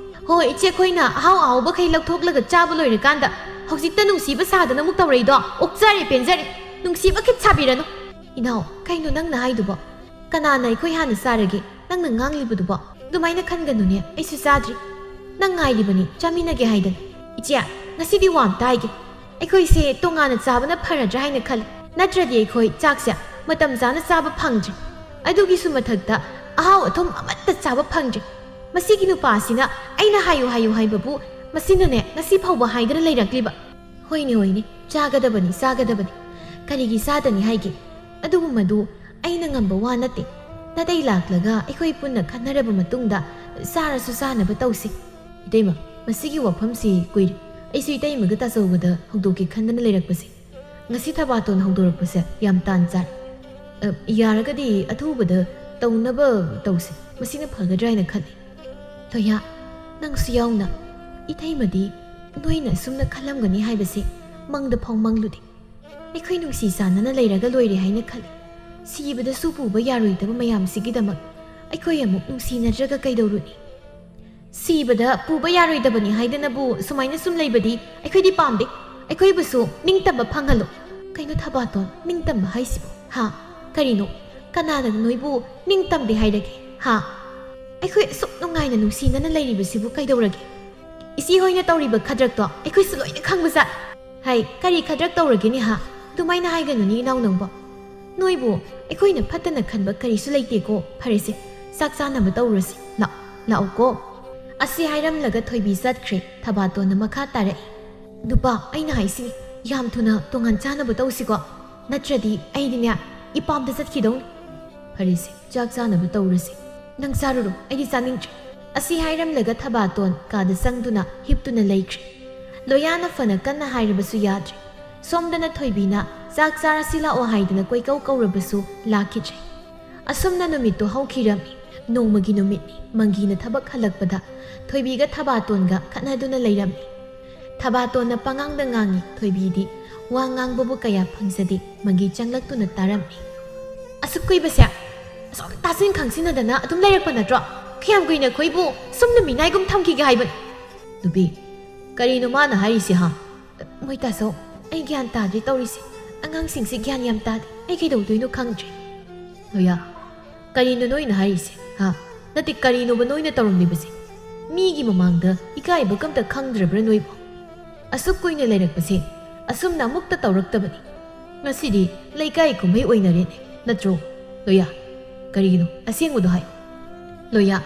ꯍꯣꯏ ꯏꯆꯦ ꯑꯩꯈꯣꯏꯅ ꯑꯍꯥꯎ ꯑꯍꯥꯎꯕꯈꯩ ꯂꯧꯊꯣꯛꯂꯒ ꯆꯥꯕ ꯂꯣꯏꯔꯀꯥꯟꯗ ꯍꯧꯖꯤꯛꯇ ꯅꯨꯡꯁꯤꯕ ꯁꯥꯗꯅ ꯑꯃꯨꯛ ꯇꯧꯔꯛꯏꯗꯣ ꯑꯣꯛꯆꯔꯦ ꯄꯦꯟꯖꯔꯦ ꯅꯨꯡꯁꯤꯕ ꯈꯤꯠ ꯁꯥꯕꯤꯔꯅꯨ ꯏꯅꯥꯎ ꯀꯩꯅꯣ ꯅꯪꯅ ꯍꯥꯏꯗꯨꯕꯣ ꯀꯅꯥꯅ ꯑꯩꯈꯣꯏ ꯍꯥꯟꯅ ꯆꯥꯔꯒꯦ ꯅꯪꯅ ꯉꯥꯡꯂꯤꯕꯗꯨꯕꯣ ꯑꯗꯨꯃꯥꯏꯅ ꯈꯟꯒꯅꯨꯅꯦ ꯑꯩꯁꯨ ꯆꯥꯗ꯭ꯔꯤ ꯅꯪ ꯉꯥꯏꯔꯤꯕꯅꯤ ꯆꯥꯃꯤꯟꯅꯒꯦ ꯍꯥꯏꯗꯅ ꯏꯆꯦ ꯉꯁꯤꯗꯤ ꯋꯥ ꯑꯝꯇ ꯍꯥꯏꯒꯦ ꯑꯩꯈꯣꯏꯁꯦ ꯇꯣꯉꯥꯟꯅ ꯆꯥꯕꯅ ꯐꯔꯗ꯭ꯔꯥ ꯍꯥꯏꯅ ꯈꯜꯂꯤ ꯅꯠꯇ꯭ꯔꯗꯤ ꯑꯩꯈꯣꯏ ꯆꯥꯛꯁꯦ ꯃꯇꯝ ꯆꯥꯅ ꯆꯥꯕ ꯐꯪꯗ꯭ꯔꯤ ꯑꯗꯨꯒꯤꯁꯨ ꯃꯊꯛꯇ ꯑꯍꯥꯎ ꯑꯊꯨꯝ ꯑꯃꯠꯇ ꯆꯥꯕ ꯐꯪꯗ꯭ꯔꯤ ꯃꯁꯤꯒꯤ ꯅꯨꯄꯥꯁꯤꯅ ꯑꯩꯅ ꯍꯥꯏꯌꯨ ꯍꯥꯏꯕꯕꯨ ꯃꯁꯤꯅꯅꯦ ꯉꯁꯤ ꯐꯥꯎꯕ ꯍꯥꯏꯗꯅ ꯂꯩꯔꯛꯂꯤꯕ ꯍꯣꯏꯅꯦ ꯆꯥꯒꯗꯕꯅꯤ ꯀꯔꯤꯒꯤ ꯆꯥꯗꯅꯤ ꯍꯥꯏꯒꯦ ꯑꯗꯨꯕꯨ ꯃꯗꯨ ꯑꯩꯅ ꯉꯝꯕ ꯋꯥ ꯅꯠꯇꯦ ꯅꯇꯩ ꯂꯥꯛꯂꯒ ꯑꯩꯈꯣꯏ ꯄꯨꯟꯅ ꯈꯟꯅꯔꯕ ꯃꯇꯨꯡꯗ ꯆꯥꯔꯁꯨ ꯆꯥꯅꯕ ꯇꯧꯁꯤ ꯏꯇꯩꯃ ꯃꯁꯤꯒꯤ ꯋꯥꯐꯝꯁꯤ ꯀꯨꯏꯔꯦ ꯑꯩꯁꯨ ꯏꯇꯩꯃꯒ ꯇꯥꯆꯧꯒꯗ ꯍꯧꯗꯣꯛꯀꯦ ꯈꯟꯗꯅ ꯂꯩꯔꯛꯄꯁꯦ ꯉꯁꯤ ꯊꯕꯥꯇꯣꯟ ꯍꯧꯗꯣꯔꯛꯄꯁꯦ ꯌꯥꯝ ꯇꯥꯟ ꯆꯥꯔꯦ ꯌꯥꯔꯒꯗꯤ ꯑꯊꯨꯕꯗ ꯇꯧꯅꯕ ꯇꯧꯁꯤ ꯃꯁꯤꯅ ꯐꯒꯗ꯭ꯔꯥ ꯍꯥꯏꯅ ꯈꯜꯂꯤ ꯊꯣꯌꯥ ꯅꯪꯁꯨ ꯌꯥꯎꯅ ꯏꯊꯩꯃꯗꯤ ꯅꯣꯏꯅ ꯑꯁꯨꯝꯅ ꯈꯜꯂꯝꯒꯅꯤ ꯍꯥꯏꯕꯁꯦ ꯃꯪꯗ ꯐꯥꯎ ꯃꯪꯂꯨꯗꯦ ꯑꯩꯈꯣꯏ ꯅꯨꯡꯁꯤ ꯆꯥꯟꯅꯅ ꯂꯩꯔꯒ ꯂꯣꯏꯔꯦ ꯍꯥꯏꯅ ꯈꯜꯂꯤ ꯁꯤꯕꯗꯁꯨ ꯄꯨꯕ ꯌꯥꯔꯣꯏꯗꯕ ꯃꯌꯥꯝꯁꯤꯒꯤꯗꯃꯛ ꯑꯩꯈꯣꯏ ꯑꯃꯨꯛ ꯅꯨꯡꯁꯤꯅꯗ꯭ꯔꯒ ꯀꯩꯗꯧꯔꯨꯅꯤ ꯁꯤꯕꯗ ꯄꯨꯕ ꯌꯥꯔꯣꯏꯗꯕꯅꯤ ꯍꯥꯏꯗꯅꯕꯨ ꯁꯨꯃꯥꯏꯅ ꯁꯨꯝ ꯂꯩꯕꯗꯤ ꯑꯩꯈꯣꯏꯗꯤ ꯄꯥꯝꯗꯦ ꯑꯩꯈꯣꯏꯕꯨꯁꯨ ꯅꯤꯡꯇꯝꯕ ꯐꯪꯍꯜꯂꯨ ꯀꯩꯅꯣ ꯊꯕꯥꯇꯣꯟ ꯅꯤꯡꯇꯝꯕ ꯍꯥꯏꯁꯤꯕꯣ ꯍꯥ ꯀꯔꯤꯅꯣ ꯀꯅꯥꯅ ꯅꯣꯏꯕꯨ ꯅꯤꯡꯇꯝꯗꯦ ꯍꯥꯏꯔꯒꯦ ꯍꯥ ꯑꯩꯈꯣꯏ ꯑꯁꯨꯛ ꯅꯨꯡꯉꯥꯏꯅ ꯅꯨꯡꯁꯤꯅꯅ ꯂꯩꯔꯤꯕꯁꯤꯕꯨ ꯀꯩꯗꯧꯔꯒꯦ ꯏꯆꯦ ꯍꯣꯏꯅ ꯇꯧꯔꯤꯕ ꯈꯗ꯭ꯔꯛꯇꯣ ꯑꯩꯈꯣꯏꯁꯨ ꯂꯣꯏꯅ ꯈꯪꯕꯖꯥꯠ ꯍꯥꯏ ꯀꯔꯤ ꯈꯗ꯭ꯔꯛ ꯇꯧꯔꯒꯦꯅꯦ ꯍꯥ ꯑꯗꯨꯃꯥꯏꯅ ꯍꯥꯏꯒꯅꯨꯅꯤ ꯏꯅꯥꯎ ꯅꯪꯕꯣ ꯅꯣꯏꯕꯨ ꯑꯩꯈꯣꯏꯅ ꯐꯠꯇꯅ ꯈꯟꯕ ꯀꯔꯤꯁꯨ ꯂꯩꯇꯦꯀꯣ ꯐꯔꯦꯁꯦ ꯆꯥꯛ ꯆꯥꯅꯕ ꯇꯧꯔꯁꯤ ꯂꯥꯛꯑꯣꯀꯣ ꯑꯁꯤ ꯍꯥꯏꯔꯝꯂꯒ ꯊꯣꯏꯕꯤ ꯆꯠꯈ꯭ꯔꯦ ꯊꯕꯥꯇꯣꯟꯅ ꯃꯈꯥ ꯇꯥꯔꯛꯏ ꯅꯨꯄꯥ ꯑꯩꯅ ꯍꯥꯏꯁꯤꯅꯤ ꯌꯥꯝ ꯊꯨꯅ ꯇꯣꯉꯥꯟ ꯆꯥꯅꯕ ꯇꯧꯁꯤꯀꯣ ꯅꯠꯇ꯭ꯔꯗꯤ ꯑꯩꯗꯤꯅꯦ ꯏꯄꯥꯝꯗ ꯆꯠꯈꯤꯗꯧꯅꯤ ꯐꯔꯦꯁꯦ ꯆꯥꯛ ꯆꯥꯅꯕ ꯇꯧꯔꯁꯤ ꯅꯪ ꯆꯥꯔꯨꯔꯣ ꯑꯩꯗꯤ ꯆꯥꯅꯤꯡꯗ꯭ꯔꯦ ꯑꯁꯤ ꯍꯥꯏꯔꯝꯂꯒ ꯊꯕꯥꯇꯣꯟ ꯀꯥꯗ ꯆꯪꯗꯨꯅ ꯍꯤꯞꯇꯨꯅ ꯂꯩꯈ꯭ꯔꯦ ꯂꯣꯌꯥꯅ ꯐꯅ ꯀꯟꯅ ꯍꯥꯏꯔꯕꯁꯨ ꯌꯥꯗ꯭ꯔꯦ ꯁꯣꯝꯗꯅ ꯊꯣꯏꯕꯤꯅ ꯆꯥꯛ ꯆꯥꯔꯁꯤ ꯂꯥꯛꯑꯣ ꯍꯥꯏꯗꯅ ꯀꯣꯏꯀꯧ ꯀꯧꯔꯕꯁꯨ ꯂꯥꯛꯈꯤꯗ꯭ꯔꯦ ꯑꯁꯨꯝꯅ ꯅꯨꯃꯤꯠꯇꯨ ꯍꯧꯈꯤꯔꯝꯃꯤ ꯅꯣꯡꯃꯒꯤ ꯅꯨꯃꯤꯠꯅꯤ ꯃꯪꯒꯤꯅ ꯊꯕꯛ ꯍꯜꯂꯛꯄꯗ ꯊꯣꯏꯕꯤꯒ ꯊꯕꯥꯇꯣꯟꯒ ꯈꯠꯅꯗꯨꯅ ꯂꯩꯔꯝꯃꯤ ꯊꯕꯥꯇꯣꯟꯅ ꯄꯉꯥꯡꯗ ꯉꯥꯡꯉꯤ ꯊꯣꯏꯕꯤꯗꯤ ꯋꯥ ꯉꯥꯡꯕꯕꯨ ꯀꯌꯥ ꯐꯪꯖꯗꯦ ꯃꯪꯒꯤ ꯆꯪꯂꯛꯇꯨꯅ ꯇꯥꯔꯝꯃꯤ ꯑꯁꯨꯛ ꯀꯨꯏꯕꯁꯦ ꯑꯁꯨꯝ ꯇꯥꯁꯤꯟ ꯈꯪꯁꯤꯟꯅꯗꯅ ꯑꯗꯨꯝ ꯂꯩꯔꯛꯄ ꯅꯠꯇ꯭ꯔꯣ ꯀꯌꯥꯝ ꯀꯨꯏꯅ ꯑꯩꯈꯣꯏꯕꯨ ꯁꯨꯝꯅ ꯃꯤꯅꯥꯏꯒꯨꯝ ꯊꯝꯈꯤꯒꯦ ꯍꯥꯏꯕꯅꯤ ꯅꯨꯄꯤ ꯀꯔꯤꯅꯣ ꯃꯥꯅ ꯍꯥꯏꯔꯤꯁꯤ ꯍꯥ ꯃꯣꯏ ꯇꯥꯆꯧ ꯑꯩ ꯒ꯭ꯌꯥꯟ ꯇꯥꯗ꯭ꯔꯤ ꯇꯧꯔꯤꯁꯦ ꯑꯉꯥꯡꯁꯤꯡꯁꯦ ꯒ꯭ꯌꯥꯟ ꯌꯥꯝ ꯇꯥꯗꯦ ꯑꯩ ꯀꯩꯗꯧꯗꯣꯏꯅꯣ ꯈꯪꯗ꯭ꯔꯦ ꯂꯣꯌꯥ ꯀꯔꯤꯅꯣ ꯅꯣꯏꯅ ꯍꯥꯏꯔꯤꯁꯦ ꯍꯥ ꯅꯠꯇꯦ ꯀꯔꯤꯅꯣꯕ ꯅꯣꯏꯅ ꯇꯧꯔꯝꯂꯤꯕꯁꯦ ꯃꯤꯒꯤ ꯃꯃꯥꯡꯗ ꯏꯀꯥꯏꯕ ꯀꯝꯇ ꯈꯪꯗ꯭ꯔꯕ꯭ꯔꯥ ꯅꯣꯏꯕꯣ ꯑꯁꯨꯛ ꯀꯨꯏꯅ ꯂꯩꯔꯛꯄꯁꯦ ꯑꯁꯨꯝꯅ ꯑꯃꯨꯛꯇ ꯇꯧꯔꯛꯇꯕꯅꯤ ꯉꯁꯤꯗꯤ ꯂꯩꯀꯥꯏ ꯀꯨꯝꯍꯩ ꯑꯣꯏꯅꯔꯦꯅꯦ ꯅꯠꯇ꯭ꯔꯣ ꯂꯣꯌꯥ ꯀꯔꯤꯒꯤꯅꯣ ꯑꯁꯦꯡꯕꯗꯣ ꯍꯥꯏ ꯂꯣꯌꯥ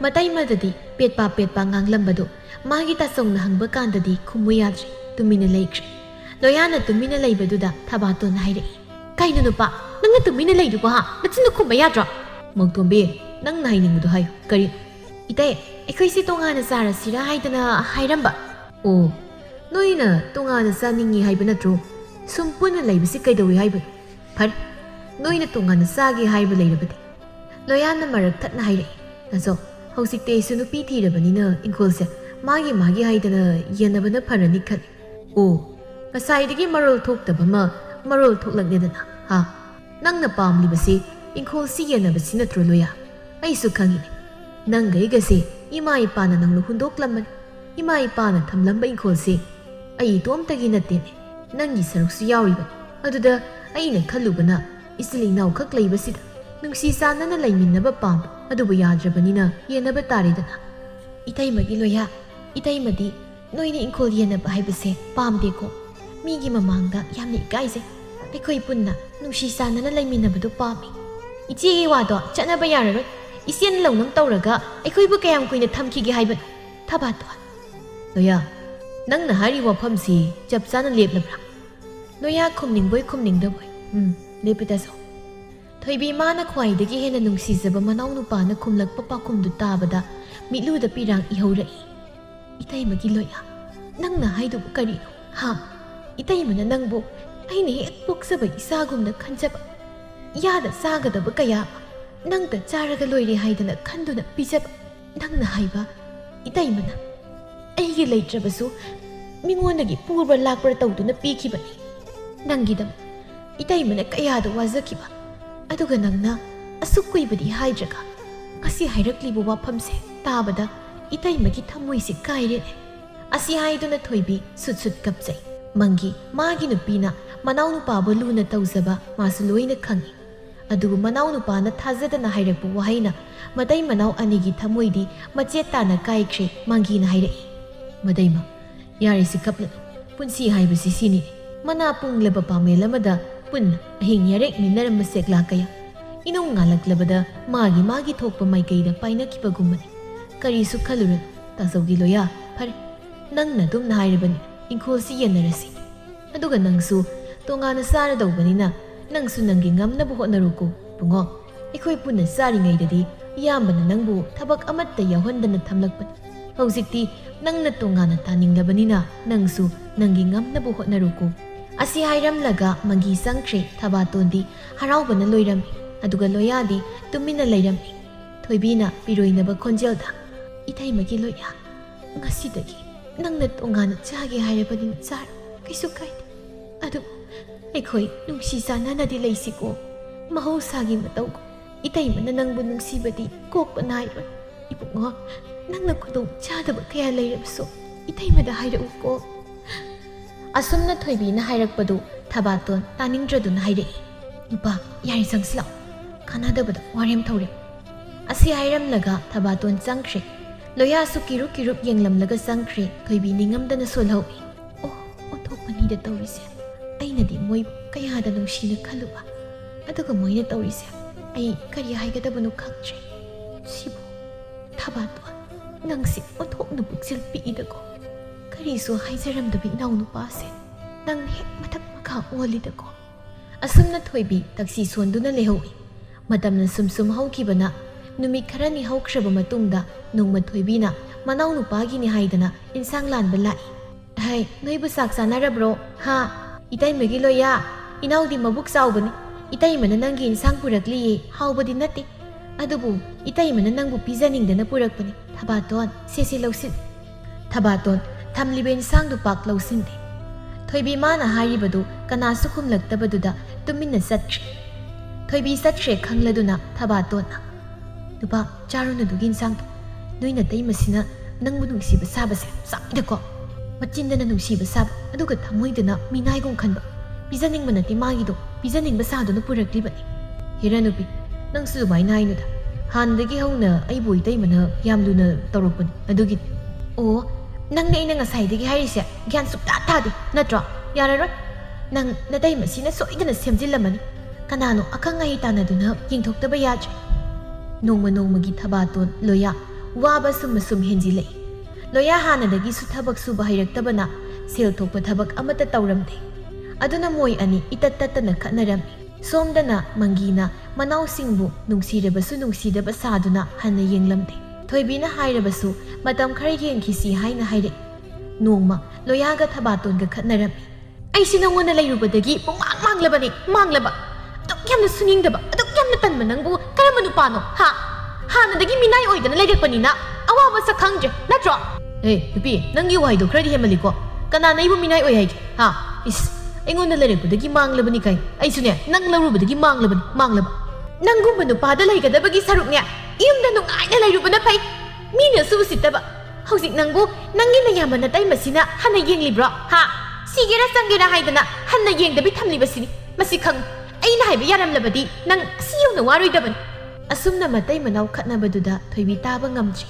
ꯃꯇꯩꯃꯗꯗꯤ ꯄꯦꯠꯄꯥ ꯉꯥꯡꯂꯝꯕꯗꯣ ꯃꯥꯒꯤ ꯇꯥꯆꯧꯅ ꯍꯪꯕ ꯀꯥꯟꯗꯗꯤ ꯈꯨꯝꯃꯨ ꯌꯥꯗ꯭ꯔꯦ ꯇꯨꯃꯤꯟꯅ ꯂꯩꯈ꯭ꯔꯦ ꯂꯣꯌꯥꯅ ꯇꯨꯃꯤꯟꯅ ꯂꯩꯕꯗꯨꯗ ꯊꯕꯥꯇꯣꯟꯅ ꯍꯥꯏꯔꯛꯏ ꯀꯩꯅꯣ ꯅꯨꯄꯥ ꯅꯪꯅ ꯇꯨꯃꯤꯟꯅ ꯂꯩꯗꯨꯕꯣ ꯍꯥ ꯅꯆꯤꯟꯗ ꯈꯨꯝꯕ ꯌꯥꯗ꯭ꯔꯣ ꯃꯧꯇꯣꯝꯕꯤ ꯅꯪꯅ ꯍꯥꯏꯅꯤꯡꯕꯗꯣ ꯍꯥꯏꯌꯨ ꯀꯔꯤ ꯏꯇꯩ ꯑꯩꯈꯣꯏꯁꯦ ꯇꯣꯉꯥꯟꯅ ꯆꯥꯔꯁꯤꯔꯥ ꯍꯥꯏꯗꯅ ꯍꯥꯏꯔꯝꯕ ꯑꯣ ꯅꯣꯏꯅ ꯇꯣꯉꯥꯟꯅ ꯆꯥꯅꯤꯡꯉꯤ ꯍꯥꯏꯕ ꯅꯠꯇ꯭ꯔꯣ ꯁꯨꯝ ꯄꯨꯟꯅ ꯂꯩꯕꯁꯤ ꯀꯩꯗꯧꯏ ꯍꯥꯏꯕꯅꯣ ꯐꯔꯦ ꯅꯣꯏꯅ ꯇꯣꯉꯥꯟꯅ ꯆꯥꯒꯦ ꯍꯥꯏꯕ ꯂꯩꯔꯕꯗꯤ ꯂꯣꯌꯥꯅ ꯃꯔꯛ ꯊꯠꯅ ꯍꯥꯏꯔꯛꯏ ꯇꯥꯆꯧ ꯍꯧꯖꯤꯛꯇꯤ ꯑꯩꯁꯨ ꯅꯨꯄꯤ ꯊꯤꯔꯕꯅꯤꯅ ꯏꯪꯈꯣꯜꯁꯦ ꯃꯥꯒꯤ ꯍꯥꯏꯗꯅ ꯌꯦꯟꯅꯕꯅ ꯐꯔꯅꯤ ꯈꯜꯂꯤ ꯑꯣ ꯉꯁꯥꯏꯗꯒꯤ ꯃꯔꯣꯜ ꯊꯣꯛꯇꯕ ꯑꯃ ꯃꯔꯣꯜ ꯊꯣꯛꯂꯛꯂꯦꯗꯅ ꯍꯥ ꯅꯪꯅ ꯄꯥꯝꯂꯤꯕꯁꯤ ꯏꯪꯈꯣꯜꯁꯤ ꯌꯦꯟꯅꯕꯁꯤ ꯅꯠꯇ꯭ꯔꯣ ꯂꯣꯌꯥ? ꯑꯩꯁꯨ ꯈꯪꯉꯤꯅꯦ. ꯅꯪꯒ ꯑꯩꯒꯁꯦ ꯏꯃꯥ ꯏꯄꯥꯅ ꯅꯪꯅ ꯍꯨꯟꯗꯣꯛꯂꯝꯕꯅꯤ. ꯏꯃꯥ ꯏꯄꯥꯅ ꯊꯝꯂꯝꯕ ꯏꯪꯈꯣꯜꯁꯤ ꯑꯩ ꯏꯇꯣꯝꯇꯒꯤ ꯅꯠꯇꯦꯅꯦ. ꯅꯪꯒꯤ ꯁꯔꯨꯛꯁꯨ ꯌꯥꯎꯔꯤꯕꯅꯤ. ꯑꯗꯨꯗ ꯑꯩꯅ ꯈꯜꯂꯨꯕꯅ ꯏꯆꯤꯜ ꯏꯅꯥꯎ ꯈꯛ ꯂꯩꯕꯁꯤꯗ ꯅꯨꯡꯁꯤ ꯆꯥꯟꯅꯅ ꯂꯩꯃꯤꯟꯅꯕ ꯄꯥꯝꯕ. ꯑꯗꯨꯕꯨ ꯌꯥꯗ꯭ꯔꯕꯅꯤꯅ ꯌꯦꯟꯅꯕ ꯇꯥꯔꯦꯗꯅ. 이타이마기 로야, 이타이마디 너희는 잉콜 예나바 하이브세 빰데고 미기 마망다 얌니 까이세 아이코이 뿐나 눅시 싸나나 라이미나바도 빰이 이지기 와도 짜나바 야르로 이시엔 롱놈 떠오르가 아이코이부 까양 꾸이나 탐키기 하이븐 타바도 로야 낭나 하리 와팜시 잡사는 랩나브라 로야 콤닝보이 콤닝더보이 랩이다서 토이비 마나 콰이드기 해나 눅시자바 마나우 누파나 콤락빠 빠콤두 따바다 미루다 삐랑 이호라이 이타이마기 로야 낭나 하이도부 까리노 하 이타이마나 낭보 아이네 핵 복사바 이사곰나 칸자바 야다 싸가다바 까야바 낭다 짜라가 로이리 하이드나 칸두나 삐자바 낭나 하이바 이타이마나 아이게 레이트라바수 밍원나기 푸르바 락브라 떠우두나 삐키바니 낭기담 이타이마나 까야다 와자키바 아두가 낭나 아수꾸이바디 하이드라가 아시 하이락리보 와팜세 ताबदा इताइमगी थमुइसे काइरेने असि हाइदुना थोइबी सुत कपजै मंगी मागी नुपीना मनाउ नुपाबु लुना तौजबा मासु लोइना खंगी अदुबु मनाउ नुपाना थाजदना हाइरकबु वहाइना मदै मनाउ अनिगी थमुइदी मचे ताना काइख्रे मंगीना हाइरे मदैमा यारिसि कपना पुन्सी हाइबसि सिनि मना पुंगलबा पामेलमदा पुन अहिंग यारेक मिनरम सेकला कया इनुंग ngalaklabada magi thokpa maikayda painakibagumani करीसु खलुरन ताजौगी लोया फरे नंगना दुम नाइरबनी इंखोलसी येनरसी अदुगा नंगसु तोंगाना सारदौबनिना नंगसु नंगी ngamnaba hotnaruko bungo इखोय पुन्ना सारिङैददि यामबना नंगबु थबक अमत्ता याहondana thamlakpani हौजिक्ति नंगना तोंगाना तानिंglabaniना नंगसु नंगी ngamnaba hotnaruko asi hairamlaga mangi sangkhre thabatondि haraubana loirami aduga loyadi tumina leirami थोइबीना पिरोइनबा खोंजेलदा इताइमगी लोया ngasiदगी नंगना तोंगाना चागे हाइरबदिन चार कैसु काइदे अदु एखोइ नुंसी सानानादि लैसिको महौसागी मतौको इताइमना नंगबु नुंसीबदि कोकपा नाइरो इबुंगो नंगना खुदों चादबा कया लैरबसो इताइमदा हाइरउको असुमना थोइबीना हाइरकपदु थाबातोन तानिंद्रदुना हाइरे नुपा यारि संगसिला खानादबदा वारेम थौरे असी हाइरमलगा थाबातोन चंख्रे लोयासु किरुप किरुप येंगलमलगा चंख्रे थोइबी निंगमदना सोलहौई ओ ओथोपनीदा तौरिसे अइनदि मोइ कयादा नुंसीना खलुबा अदुगा मोइना तौरिसे अइ करि हाइगदबनु खंख्रे सिबो थाबातोन नंगसि ओथोकना बुक्सिल पिइदको करिसु हाइजरमदबि नाउनु पासे नंग हेक मथक मखा ओलिदको असुमना थोइबी तक्सी सोंदुना लेहौई मतमना सुमसुम हौखिबना नुमित खरनी हौख्रबा मतुंगदा नोंमा थोइबीना मनाउ नुपागिनी हाइदना इंसांग लानबा लाई हाय नोइबु साक सानारब्रो हा इताइमगी लोया इनाउदी मबुक चाउबनी इताइमना नंगी इंसांग पुरकलिये हाउबदी नते अदुबु इताइमना नंगबु पिजानिंगदना पुरकपनी थाबातोन सेसे लौसिन थाबातोन थमलिबे इंसांग दु पाक लौसिनदे थोइबी माना हारिबदु कनासु खुमलक्तबदुदा तुमिन्ना सत्ख्रे थोइबी सत्ख्रे खंगलदुना थाबातोना नुपा चारुनदुगी इंसांग नोइना तैमसिना नंगबु नुंसीबा साबसे साइदको मचिंदना नुंसीबा साब अदुगा थमोइदना मिनाइगों खनबा पिजानिंगबा नते मागिदो पिजानिंगबा सादुना पुरक्लिबनी हिरानुपि नंगसु दुबाइना हाइनुदा हानदगी हौना अइबु इतैमना यामलुना तौरपनि अदुगी ओ नंगने इना ngसाइदगी हाइरिसे ग्यान सुक्ता तादे नत्रो याररोय नंग नतैमसिना सोइदना सेमजिल्लमनि कनानो अखंग अहि तानादुना यिंथोक्तबा याद्रे नोंमा नोंमगी थाबातोन लोया वाबा सुम हेंजिले लोया हानदगी सु थबक सुबा हाइरक्तबना सेल थोकपा थबक अमता तौरमदे अदुना मोय अनि इतत्ततना खनरमि सोमदना मंगीना मनाउसिंगबु नुंसीरबसु नुंसीदबा सादुना हन्ना येंगलमदे थोइबीना हाइरबसु मतम खर येंखिसि हाइना हाइरे नोंमा लोयागा थाबातोनगा खनरमि अइसि नंगोना लैरुबदगी पुंगांग मांगलबनि मांगलबा अदुक यामना सुनिंगदबा अदुक यामना तन्मा नंगबु करम नुपानो हा हानदगी मिनाइ ओइदना लैरकपनिना अवाबा सखंगजे नत्रो ए नुपी नंगी वाइदो खरदि हेमलिको कना नैबु मिनाइ ओइ हाइगे हा इस एंगोंदा लैरकपदगी मांगलबनि काई अइसुने नंग लरुबदगी मांगलबनि मांगलबा ꯅꯪꯒꯨꯝꯕ ꯅꯨꯄꯥꯗ ꯂꯩꯒꯗꯕꯒꯤ ꯁꯔꯨꯛꯅꯦ ꯌꯨꯝꯗ ꯅꯨꯡꯉꯥꯏꯅ ꯂꯩꯔꯨꯕꯅ ꯐꯩ ꯃꯤꯅꯁꯨ ꯎꯁꯤꯠꯇꯕ ꯍꯧꯖꯤꯛ ꯅꯪꯕꯨ ꯅꯪꯒꯤ ꯅꯌꯥꯝꯕ ꯅꯇꯩꯃꯁꯤꯅ ꯍꯟꯅ ꯌꯦꯡꯂꯤꯕ꯭ꯔꯣ ꯍꯥ ꯁꯤꯒꯦꯔꯥ ꯆꯪꯒꯦꯔꯥ ꯍꯥꯏꯗꯅ ꯍꯟꯅ ꯌꯦꯡꯗꯕꯤ ꯊꯝꯂꯤꯕꯁꯤꯅꯤ ꯃꯁꯤ ꯈꯪ ꯑꯩꯅ ꯍꯥꯏꯕ ꯌꯥꯔꯝꯂꯕꯗꯤ ꯅꯪ ꯑꯁꯤ ꯌꯧꯅ ꯋꯥꯔꯣꯏꯗꯕꯅꯤ ꯑꯁꯨꯝꯅ ꯃꯇꯩ ꯃꯅꯥꯎ ꯈꯠꯅꯕꯗꯨꯗ ꯊꯣꯏꯕꯤ ꯇꯥꯕ ꯉꯝꯗ꯭ꯔꯤ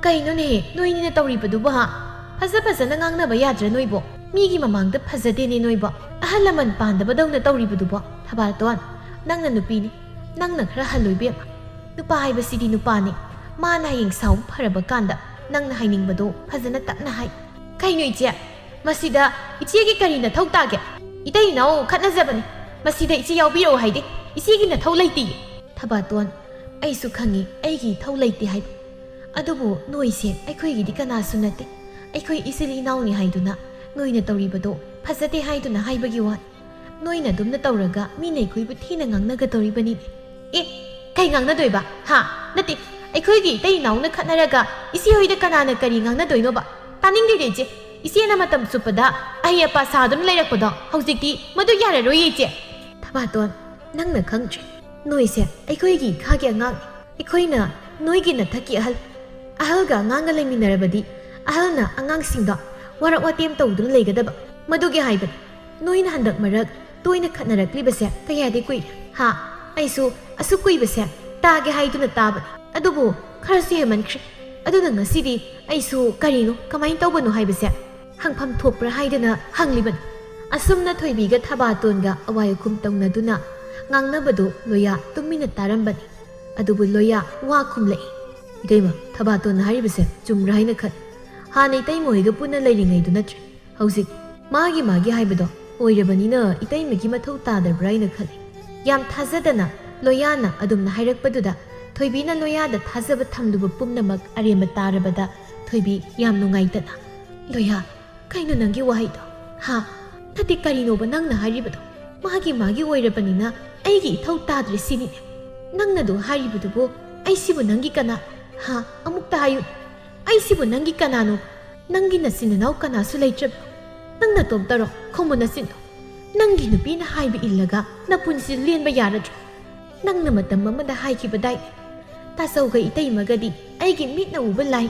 ꯀꯩꯅꯣꯅꯦ ꯅꯣꯏꯅꯤꯅ ꯇꯧꯔꯤꯕꯗꯨꯕꯨ ꯍꯥ ꯐꯖꯅ ꯉꯥꯡꯅꯕ ꯌꯥꯗ꯭ꯔꯥ ꯅꯣꯏꯕꯣ ꯃꯤꯒꯤ ꯃꯃꯥꯡꯗ ꯐꯖꯗꯦꯅꯦ ꯅꯣꯏꯕꯣ ꯑꯍꯜ ꯂꯃꯟ ꯄꯥꯟꯗꯕꯗꯧꯅ ꯇꯧꯔꯤꯕꯗꯨꯕꯣ ꯊꯕꯥꯇꯣꯟ ꯅꯪꯅ ꯅꯨꯄꯤꯅꯤ ꯅꯪꯅ ꯈꯔ ꯍꯜꯂꯣꯏꯕꯦꯝꯃ ꯅꯨꯄꯥ ꯍꯥꯏꯕꯁꯤꯗꯤ ꯅꯨꯄꯥꯅꯤ ꯃꯥꯅ ꯍꯌꯦꯡ ꯁꯥꯎꯕ ꯐꯔꯕ ꯀꯥꯟꯗ ꯅꯪꯅ ꯍꯥꯏꯅꯤꯡꯕꯗꯣ ꯐꯖꯅ ꯇꯞꯅ ꯍꯥꯏ ꯀꯩꯅꯣ ꯏꯆꯦ ꯃꯁꯤꯗ ꯏꯆꯦꯒꯤ ꯀꯔꯤ ꯅꯊꯧ ꯇꯥꯒꯦ 이따 이나오 ꯈꯠꯅꯖꯕꯅꯤ ꯃꯁꯤꯗ 이치 ꯌꯥꯎꯕꯤꯔꯣ ꯍꯥꯏꯗꯤ 이치ꯒꯤ ꯅꯊꯧ ꯂꯩꯇꯦ ꯊꯕꯥꯇꯣꯟ ꯑꯩꯁꯨ ꯈꯪꯉꯤ ꯑꯩꯒꯤ ꯊꯧ ꯂꯩꯇꯦ ꯍꯥꯏꯕ ꯑꯗꯨꯕꯨ ꯅꯣꯏꯁꯦ ꯑꯩꯈꯣꯏꯒꯤꯗꯤ ꯀꯅꯥꯁꯨ ꯅꯠꯇꯦ ꯑꯩꯈꯣꯏ 이슬 이나오니 하이두나 너희는 떠리버도 파자대 하이두나 하이버기 원 너희는 둠나 떠러가 미네 kuibu 티나 ngang 떠리버니 에 kai ngang doiba ha nati ꯑꯩꯈꯣꯏꯒꯤ ꯏꯇꯩ ꯏꯅꯥꯎꯅ ꯈꯠꯅꯔꯒ ꯏꯆꯦ ꯍꯣꯏꯗ ꯀꯅꯥꯅ ꯀꯔꯤ ꯉꯥꯡꯅꯗꯣꯏꯅꯣꯕ ꯇꯥꯅꯤꯡꯗꯦ ꯏꯆꯦ ꯏꯆꯦꯅ ꯃꯇꯝ ꯆꯨꯞꯄꯗ ꯑꯍꯩ ꯑꯄꯥ ꯁꯥꯗꯨꯅ ꯂꯩꯔꯛꯄꯗꯣ ꯍꯧꯖꯤꯛꯇꯤ ꯃꯗꯨ ꯌꯥꯔꯔꯣꯏ ꯏꯆꯦ ꯊꯕꯥꯇꯣꯟ ꯅꯪꯅ ꯈꯪꯗ꯭ꯔꯤ ꯅꯣꯏꯁꯦ ꯑꯩꯈꯣꯏꯒꯤ ꯏꯈꯥꯒꯤ ꯑꯉꯥꯡꯅꯤ ꯑꯩꯈꯣꯏꯅ ꯅꯣꯏꯒꯤ ꯅꯊꯛꯀꯤ ꯑꯍꯜꯒ ꯑꯉꯥꯡꯒ ꯂꯩꯃꯤꯟꯅꯔꯕꯗꯤ ꯑꯍꯜꯅ ꯑꯉꯥꯡꯁꯤꯡꯗꯣ ꯋꯥꯔꯛ ꯋꯥꯇꯦꯝ ꯇꯧꯗꯨꯅ ꯂꯩꯒꯗꯕ ꯃꯗꯨꯒꯤ ꯍꯥꯏꯕꯅꯤ ꯅꯣꯏꯅ ꯍꯟꯗꯛ ꯃꯔꯛ ꯇꯣꯏꯅ ꯈꯠꯅꯔꯛꯂꯤꯕꯁꯦ ꯀꯌꯥꯗꯤ ꯀꯨꯏꯔꯦ ꯍꯥ ꯑꯩꯁꯨ ꯑꯁꯨꯛ ꯀꯨꯏꯕꯁꯦ ꯇꯥꯒꯦ ꯍꯥꯏꯗꯨꯅ ꯇꯥꯕꯅꯤ ꯑꯗꯨꯕꯨ ꯈꯔꯁꯨ ꯍꯦꯟꯃꯟꯈ꯭ꯔꯦ ꯑꯗꯨꯅ ꯉꯁꯤꯗꯤ ꯑꯩꯁꯨ ꯀꯔꯤꯅꯣ ꯀꯃꯥꯏꯅ ꯇꯧꯕꯅꯣ ꯍꯥꯏꯕꯁꯦ ꯍꯪꯐꯝ ꯊꯣꯛꯄ꯭ꯔꯥ ꯍꯥꯏꯗꯅ ꯍꯪꯂꯤꯕꯅꯤ ꯑꯁꯨꯝꯅ ꯊꯣꯏꯕꯤꯒ ꯊꯕꯥꯇꯣꯟꯒ ꯑꯋꯥꯏ ꯑꯈꯨꯝ ꯇꯧꯅꯗꯨꯅ ꯉꯥꯡꯅꯕꯗꯨ ꯂꯣꯌꯥ ꯇꯨꯃꯤꯟꯅ ꯇꯥꯔꯝꯕꯅꯤ ꯑꯗꯨꯕꯨ ꯂꯣꯌꯥ ꯋꯥ ꯈꯨꯝꯂꯛꯏ 이대마 타바톤 하이브세 좀 라이나 칸 하나 이따이 모이가 뿌나 레링아이도 나트리 하우직 마기 하이브도 오이르바니나 이따이 메기 마토 따더 브라이나 칸 얌 타자다나 로야나 아둠나 하이럭바두다 토이비나 로야다 타자바 탐두부 뿜나막 아리마 따르바다 토이비 얌 농아이다나 로야 카이노 난기 와이도 하 나티 까리노바 낭나 하이리바도 마기 오이르바니나 아이기 이타우 따드리 시니네 낭나도 하이리바두부 아이시부 난기 까나 하 아묵다 하유 아이시부 난기 까나노 난기 나시는 나우 까나수 레이트럽 낭나 톰따로 코모 나신도 난기 누비나 하이비 일라가 나pun시 리엔바 야라죠 낭나 마tam mamada 하이키바다이 타서가 이따이 마가디 아이기 밑나 우바 라이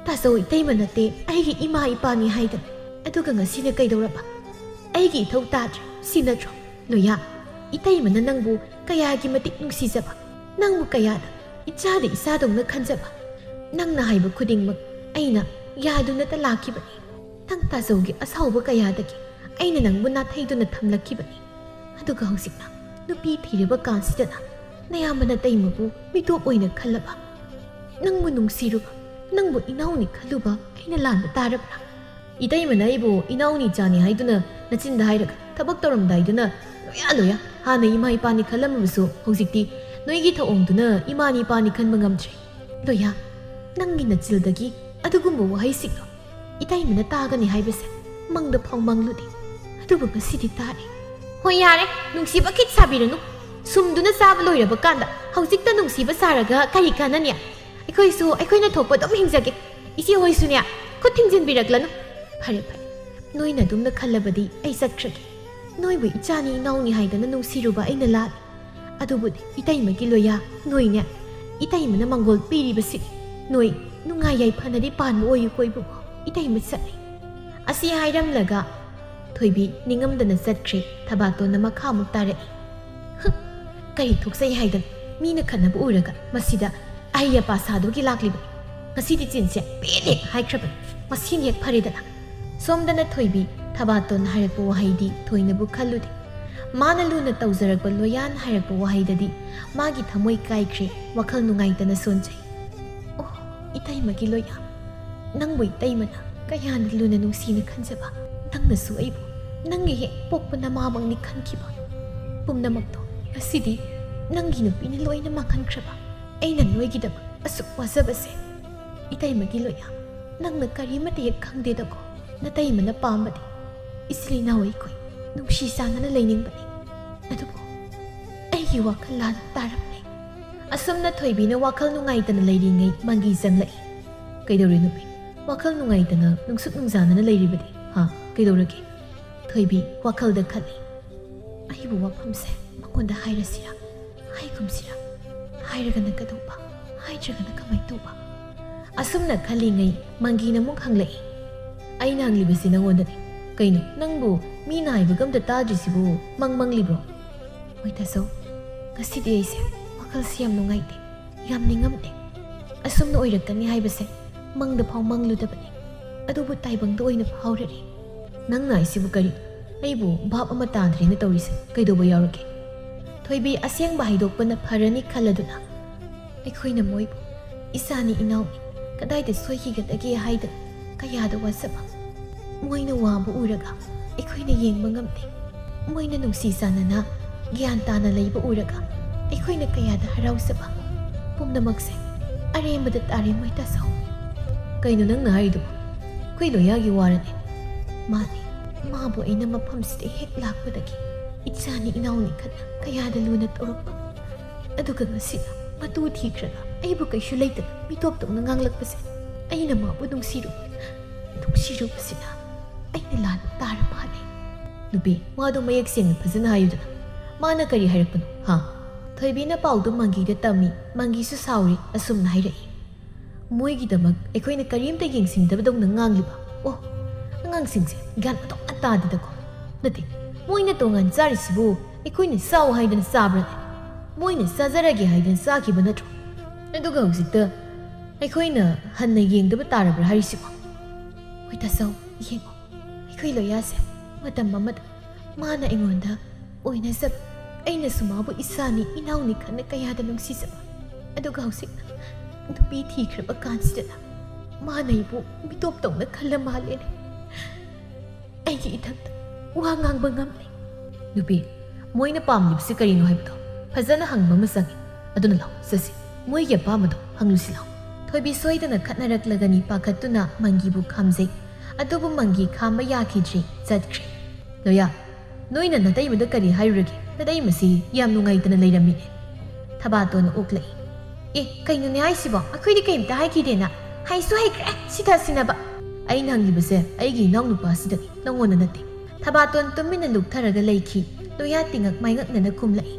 타서 이따이 마나테 아이기 이마 이빠니 하이다 아두가 ngasi나 kaidauraba 아이기 이타우 따드리 시나죠 노야 이따이 마나 낭부 kayaagi matik nungsisaba 낭부 kaya다 이차다 이사동나 칸자바 낭나 하이바 쿠딩막 아이나 야두나 딸라키바니 당 타서기 아사오바 kaya다기 아이나 낭부 나타이두나 탐라키바니 아두가 hausikna 누피 thireba kansidana nayamana taimabu mitop oina khallaba nangbu nungsiruba nangbu inauni khaluba aina lanba tarabra itaimana ibo inauni jani haiduna nachinda hairaga tabak toramdaiduna loya hana ima ipani khalambusu hausikti noigi thaongduna imani pani khanba ngamtre loya nangi nachildagi adugumba wahaisingno itaimana tagani haibase mangda phongmangludi adubu ngasidi tare hoi yare nungsiba kit sabiranu sumduna saba loiraba kanda hausikta nungsiba saraga kari kananya ꯑꯩꯈꯣꯏꯁꯨ ꯑꯩꯈꯣꯏꯅ ꯊꯣꯛꯄ ꯑꯗꯨꯝ ꯍꯤꯡꯖꯒꯦ ꯏꯆꯦ ꯍꯣꯏꯁꯨꯅꯦ ꯈꯨꯠ ꯊꯤꯡꯖꯤꯟꯕꯤꯔꯛꯂꯅꯨ ꯐꯔꯦ ꯅꯣꯏꯅ ꯑꯗꯨꯝꯅ ꯈꯜꯂꯕꯗꯤ ꯑꯩ ꯆꯠꯈ꯭ꯔꯒꯦ ꯅꯣꯏꯕꯨ ꯏꯆꯥꯅꯤ ꯏꯅꯥꯎꯅꯤ ꯍꯥꯏꯗꯅ ꯅꯨꯡꯁꯤꯔꯨꯕ ꯑꯩꯅ ꯂꯥꯜꯂꯦ ꯑꯗꯨꯕꯨꯗꯤ ꯏꯇꯩꯃꯒꯤ ꯂꯣꯌꯥ ꯅꯣꯏꯅꯦ ꯏꯇꯩꯃꯅ ꯃꯪꯒꯣꯜ ꯄꯤꯔꯤꯕꯁꯤꯅꯤ ꯅꯣꯏ ꯅꯨꯡꯉꯥꯏ ꯌꯥꯏꯐꯅꯗꯤ ꯄꯥꯟꯕ ꯑꯣꯏꯌꯨꯀꯣ ꯏꯕꯨꯡꯉꯣ ꯏꯇꯩꯃ ꯆꯠꯂꯦ ꯑꯁꯤ ꯍꯥꯏꯔꯝꯂꯒ ꯊꯣꯏꯕꯤ ꯅꯤꯡꯉꯝꯗꯅ ꯆꯠꯈ꯭ꯔꯦ ꯊꯕꯥꯇꯣꯟꯅ ꯃꯈꯥꯃꯨꯛ ꯇꯥꯔꯛꯏ ꯀꯔꯤ ꯊꯣꯛꯆꯩ ꯍꯥꯏꯗꯅ ꯃꯤꯅ ꯈꯟꯅꯕ ꯎꯔꯒ ꯃꯁꯤꯗ ꯑꯍꯩ ꯑꯄꯥ ꯁꯥꯗꯨꯒꯤ ꯂꯥꯛꯂꯤꯕꯅꯤ ꯉꯁꯤꯗꯤ ꯆꯤꯟꯁꯦ ꯄꯦꯟꯅꯦꯛ ꯍꯥꯏꯈ꯭ꯔꯕꯅꯤ ꯃꯁꯤꯅ ꯍꯦꯛ ꯐꯔꯦꯗꯅ ꯁꯣꯝꯗꯅ ꯊꯣꯏꯕꯤ ꯊꯕꯥꯇꯣꯟ ꯍꯥꯏꯔꯛꯄ ꯋꯥꯍꯩꯗꯤ ꯊꯣꯏꯅꯕꯨ ꯈꯜꯂꯨꯗꯦ ꯃꯥꯅ ꯂꯨꯅ ꯇꯧꯖꯔꯛꯄ ꯂꯣꯌꯥꯟ ꯍꯥꯏꯔꯛꯄ ꯋꯥꯍꯩꯗꯗꯤ ꯃꯥꯒꯤ ꯊꯃꯣꯏ ꯀꯥꯏꯈ꯭ꯔꯦ ꯋꯥꯈꯜ ꯅꯨꯡꯉꯥꯏꯇꯅ ꯁꯣꯟꯖꯩ ꯑꯣ ꯏꯇꯩꯃꯒꯤ ꯂꯣꯌꯥ ꯅꯪꯕꯨ ꯏꯇꯩꯃꯅ ꯀꯌꯥꯅ ꯂꯨꯅ ꯅꯨꯡꯁꯤꯅ ꯈꯟꯖꯕ ꯅꯪꯅꯁꯨ ꯑꯩꯕꯨ ꯅꯪꯒꯤ ꯍꯦꯛ ꯄꯣꯛꯄ ꯅꯃꯥꯃꯛꯅꯤ ꯈꯟꯈꯤꯕ ꯄꯨꯝꯅꯃꯛꯇꯣ ꯉꯁꯤꯗꯤ ꯅꯪꯒꯤ ꯅꯨꯄꯤꯅ ꯂꯣꯏꯅ ꯃꯥꯡꯍꯟꯈ꯭ꯔꯕ ꯑꯩꯅ ꯅꯣꯏꯒꯤꯗꯃꯛ ꯑꯁꯨꯛ ꯋꯥꯖꯕꯁꯦ ꯏꯇꯩꯃꯒꯤ ꯂꯣꯌꯥ ꯅꯪꯅ ꯀꯔꯤꯃꯠꯇ ꯍꯦꯛ ꯈꯪꯗꯦꯗꯀꯣ ꯅꯇꯩꯃꯅ ꯄꯥꯝꯕꯗꯤ ꯏꯆꯤꯜ ꯏꯅꯥꯎ ꯑꯩꯈꯣꯏ ꯅꯨꯡꯁꯤ ꯆꯥꯟꯅꯅ ꯂꯩꯅꯤꯡꯕꯅꯤ ꯑꯗꯨꯕꯨ ꯑꯩꯒꯤ ꯋꯥꯈꯜ ꯂꯥꯟꯅ ꯇꯥꯔꯝꯃꯦ ꯑꯁꯨꯝꯅ ꯊꯣꯏꯕꯤꯅ ꯋꯥꯈꯜ ꯅꯨꯡꯉꯥꯏꯇꯅ ꯂꯩꯔꯤꯉꯩ ꯃꯪꯒꯤ ꯆꯪꯂꯛꯏ ꯀꯩꯗꯧꯔꯦ ꯅꯨꯄꯤ ꯋꯥꯈꯜ ꯅꯨꯡꯉꯥꯏꯇꯅ ꯅꯨꯡꯁꯨꯛ ꯅꯨꯡꯖꯥꯅꯅ ꯂꯩꯔꯤꯕꯗꯤ ꯍꯥ ꯀꯩꯗꯧꯔꯒꯦ ꯊꯣꯏꯕꯤ ꯋꯥꯈꯜꯗ ꯈꯜꯂꯤ ꯑꯩꯕꯨ ꯋꯥꯐꯝꯁꯦ ꯃꯉꯣꯟꯗ ꯍꯥꯏꯔꯁꯤꯔꯥ ꯍꯥꯏꯒꯨꯝꯁꯤꯔ ꯍꯥꯏꯔꯒꯅ ꯀꯗꯧꯕ ꯍꯥꯏꯗ꯭ꯔꯒꯅ ꯀꯃꯥꯏ ꯇꯧꯕ ꯑꯁꯨꯝꯅ ꯈꯜꯂꯤꯉꯩ ꯃꯪꯒꯤꯅ ꯑꯃꯨꯛ ꯍꯪꯂꯛꯏ ꯑꯩꯅ ꯍꯪꯂꯤꯕꯁꯤ ꯅꯪꯉꯣꯟꯗꯅꯤ ꯀꯩꯅꯣ ꯅꯪꯕꯨ ꯃꯤꯅ ꯍꯥꯏꯕꯒ ꯑꯝꯇ ꯇꯥꯗ꯭ꯔꯤꯁꯤꯕꯨ ꯃꯪꯂꯤꯕ꯭ꯔꯣ ꯍꯣꯏ ꯇꯥꯆꯧ ꯉꯁꯤꯗꯤ ꯑꯩꯁꯦ ꯋꯥꯈꯜꯁꯤ ꯌꯥꯝ ꯅꯨꯡꯉꯥꯏꯇꯦ ꯌꯥꯝ ꯅꯤꯡꯉꯝꯗꯦ ꯑꯁꯨꯝꯅ ꯑꯣꯏꯔꯛꯀꯅꯤ ꯍꯥꯏꯕꯁꯦ ꯃꯪꯗ ꯐꯥꯎ ꯃꯪꯂꯨꯗꯕꯅꯤ ꯑꯗꯨꯕꯨ ꯇꯥꯏꯕꯪꯗ ꯑꯣꯏꯅ ꯐꯥꯎꯔꯔꯤ ꯅꯪꯅ ꯑꯩꯁꯤꯕꯨ ꯀꯔꯤ ꯑꯩꯕु ꯚꯥꯞ ꯑꯃ ꯇꯥꯗ꯭ꯔꯦꯅ ꯇꯧꯔꯤꯁꯦ ꯀꯩꯗꯧꯕ ꯌꯥꯎꯔꯒꯦ ꯊꯣꯏꯕꯤ ꯑꯁꯦꯡꯕ ꯍꯥꯏꯗꯣꯛꯄꯅ ꯐꯔꯅꯤ ꯈꯜꯂꯗꯨꯅ ꯑꯩꯈꯣꯏꯅ ꯃꯣꯏꯕꯨ ꯏꯁꯥꯅꯤ ꯏꯅꯥꯎꯅꯤ ꯀꯗꯥꯏꯗ ꯁꯣꯏꯈꯤꯒꯗꯒꯦ ꯍꯥꯏꯗꯅ ꯀꯌꯥꯗ ꯋꯥꯖꯕ ꯃꯣꯏꯅ ꯋꯥꯕ ꯎꯔꯒ ꯑꯩꯈꯣꯏꯅ ꯌꯦꯡꯕ ꯉꯝꯗꯦ ꯃꯣꯏꯅ ꯅꯨꯡꯁꯤ ꯆꯥꯟꯅꯅ ꯒ꯭ꯌꯥꯟ ꯇꯥꯅ ꯂꯩꯕ ꯎꯔꯒ ꯑꯩꯈꯣꯏꯅ ꯀꯌꯥꯗ ꯍꯔꯥꯎꯖꯕ ꯄꯨꯝꯅꯃꯛꯁꯦ ꯑꯔꯦꯝꯕꯗ ꯇꯥꯔꯦ ꯃꯣꯏ ꯇꯥꯆꯧ ꯀꯩꯅꯣ ꯅꯪꯅ ꯍꯥꯏꯔꯤꯗꯨꯕꯨ ꯑꯩꯈꯣꯏ ꯂꯣꯌꯥꯒꯤ ꯋꯥꯔꯅꯦ ꯃꯥꯅꯤ ꯃꯥꯕꯨ ꯑꯩꯅ ꯃꯐꯝꯁꯤꯗ ꯍꯦꯛ ꯂꯥꯛꯄꯗꯒꯤ ꯏꯆꯥꯅꯤ ꯏꯅꯥꯎꯅꯤ ꯈꯠꯅ ꯀꯌꯥꯗ ꯂꯨꯅ ꯇꯧꯔꯛꯄ ꯑꯗꯨꯒ ꯉꯁꯤꯗ ꯃꯇꯨ ꯊꯤꯈ꯭ꯔꯒ ꯑꯩꯕꯨ ꯀꯩꯁꯨ ꯂꯩꯇꯅ ꯃꯤꯇꯣꯞꯇꯧꯅ ꯉꯥꯡꯂꯛꯄꯁꯦ ꯑꯩꯅ ꯃꯥꯕꯨ ꯅꯨꯡꯁꯤꯔꯨꯕꯁꯤꯅ ꯑꯩꯅ ꯂꯥꯟꯕ ꯇꯥꯔ ꯃꯥꯜꯂꯦ ꯅꯨꯄꯤ ꯋꯥꯗꯣ ꯃꯌꯦꯛ ꯁꯦꯡꯅ ꯐꯖꯅ ꯍꯥꯏꯌꯨꯗꯅ ꯃꯥꯅ ꯀꯔꯤ ꯍꯥꯏꯔꯛꯄꯅꯣ ꯍꯥ ꯊꯣꯏꯕꯤꯅ ꯄꯥꯎꯗꯨ ꯃꯪꯒꯤꯗ ꯇꯝꯃꯤ ꯃꯪꯒꯤꯁꯨ ꯁꯥꯎꯔꯤ ꯑꯁꯨꯝꯅ ꯍꯥꯏꯔꯛꯏ ꯃꯣꯏꯒꯤꯗꯃꯛ ꯑꯩꯈꯣꯏꯅ ꯀꯔꯤꯝꯇ ꯌꯦꯡꯁꯤꯟꯗꯕꯗꯧꯅ ꯉꯥꯡꯂꯤꯕ ꯑꯣ ꯑꯉꯥꯡꯁꯤꯡꯁꯦ ꯒ꯭ꯌꯥꯟ ꯑꯣꯟꯊꯣꯛꯅ ꯇꯥꯗꯦꯗꯀꯣ ꯅꯠꯇꯦ ꯃꯣꯏꯅ ꯇꯣꯉꯥꯟ ꯆꯥꯔꯤꯁꯤꯕꯨ ꯑꯩꯈꯣꯏꯅ ꯆꯥꯎ ꯍꯥꯏꯗꯅ ꯆꯥꯕ꯭ꯔꯅꯦ ꯃꯣꯏꯅ ꯆꯥꯖꯔꯒꯦ ꯍꯥꯏꯗꯅ ꯆꯥꯈꯤꯕ ꯅꯠꯇ꯭ꯔꯣ ꯑꯗꯨꯒ ꯍꯧꯖꯤꯛꯇ ꯑꯩꯈꯣꯏꯅ ꯍꯟꯅ ꯌꯦꯡꯗꯕ ꯇꯥꯔꯕ꯭ꯔꯥ ꯍꯥꯏꯔꯤꯁꯤꯕꯣ ꯍꯣꯏ ꯇꯥꯆꯧ ꯌꯦꯡꯉꯣ ꯑꯩꯈꯣꯏ ꯂꯣꯌꯥꯁꯦ ꯃꯇꯝ ꯑꯃꯗ ꯃꯥꯅ ꯑꯩꯉꯣꯟꯗ ꯑꯣꯏꯅꯖꯕ ꯑꯩꯅꯁꯨ ꯃꯥꯕꯨ ꯏꯁꯥꯅꯤ ꯏꯅꯥꯎꯅꯤ ꯈꯟꯅ ꯀꯌꯥꯗ ꯅꯨꯡꯁꯤꯖꯕ ꯑꯗꯨꯒ ꯍꯧꯖꯤꯛꯅ ꯅꯨꯄꯤ ꯊꯤꯈ꯭ꯔꯕ ꯀꯥꯟꯁꯤꯗꯅ ꯃꯥꯅ ꯑꯩꯕꯨ ꯃꯤꯇꯣꯞꯇꯧꯅ ꯈꯜꯂ ꯃꯥꯜꯂꯦꯅꯦ ꯑꯩꯒꯤ ꯏꯊꯛꯇ ꯋꯥ ꯉꯥꯡꯕ ꯉꯝꯂꯦ ꯅꯨꯄꯤ ꯃꯣꯏꯅ ꯄꯥꯝꯂꯤꯕꯁꯤ ꯀꯔꯤꯅꯣ ꯍꯥꯏꯕꯗꯣ ꯐꯖꯅ ꯍꯪꯕ ꯑꯃ ꯆꯪꯉꯤ ꯑꯗꯨꯅ ꯂꯥꯎ ꯆꯠꯁꯤ ꯃꯣꯏꯒꯤ ꯑꯄꯥꯝꯕꯗꯣ ꯍꯪꯂꯨꯁꯤ ꯂꯥꯎ ꯊꯣꯏꯕꯤ ꯁꯣꯏꯗꯅ ꯈꯠꯅꯔꯛꯂꯒꯅꯤ ꯄꯥꯈꯠꯇꯨꯅ ꯃꯪꯒꯤꯕꯨ ꯈꯥꯝꯖꯩ ꯑꯗꯨꯕꯨ ꯃꯪꯒꯤ ꯈꯥꯝꯕ ꯌꯥꯈꯤꯗ꯭ꯔꯤ ꯆꯠꯈ꯭ꯔꯦ ꯂꯣꯌꯥ ꯅꯣꯏꯅ ꯅꯇꯩꯃꯗ ꯀꯔꯤ ꯍꯥꯏꯔꯨꯔꯒꯦ ꯅꯇꯩꯃꯁꯤ ꯌꯥꯝ ꯅꯨꯡꯉꯥꯏꯇꯅ ꯂꯩꯔꯝꯃꯤꯅꯦ ꯊꯕꯥꯇꯣꯟꯅ ꯑꯣꯛꯂꯛꯏ ꯑꯦ ꯀꯩꯅꯣꯅꯦ ꯍꯥꯏꯁꯤꯕꯣ ꯑꯩꯈꯣꯏꯗꯤ ꯀꯩꯝꯇ ꯍꯥꯏꯈꯤꯗꯦꯅ ꯍꯩꯁꯨ ꯍꯩꯈ꯭ꯔꯦ ꯁꯤꯊ ꯁꯤꯟꯅꯕ ꯑꯩꯅ ꯍꯪꯂꯤꯕꯁꯦ ꯑꯩꯒꯤ ꯏꯅꯥꯎꯅꯨꯄꯥꯁꯤꯗꯅꯤ ꯅꯪꯉꯣꯟꯗ ꯅꯠꯇꯦ ꯊꯕꯥꯇꯣꯟ ꯇꯨꯃꯤꯟꯅ ꯂꯨꯞꯊꯔꯒ ꯂꯩꯈꯤ ꯂꯣꯌꯥ ꯇꯤꯡꯉꯛ ꯃꯥꯏꯉꯛꯅꯅ ꯈꯨꯝꯂꯛꯏ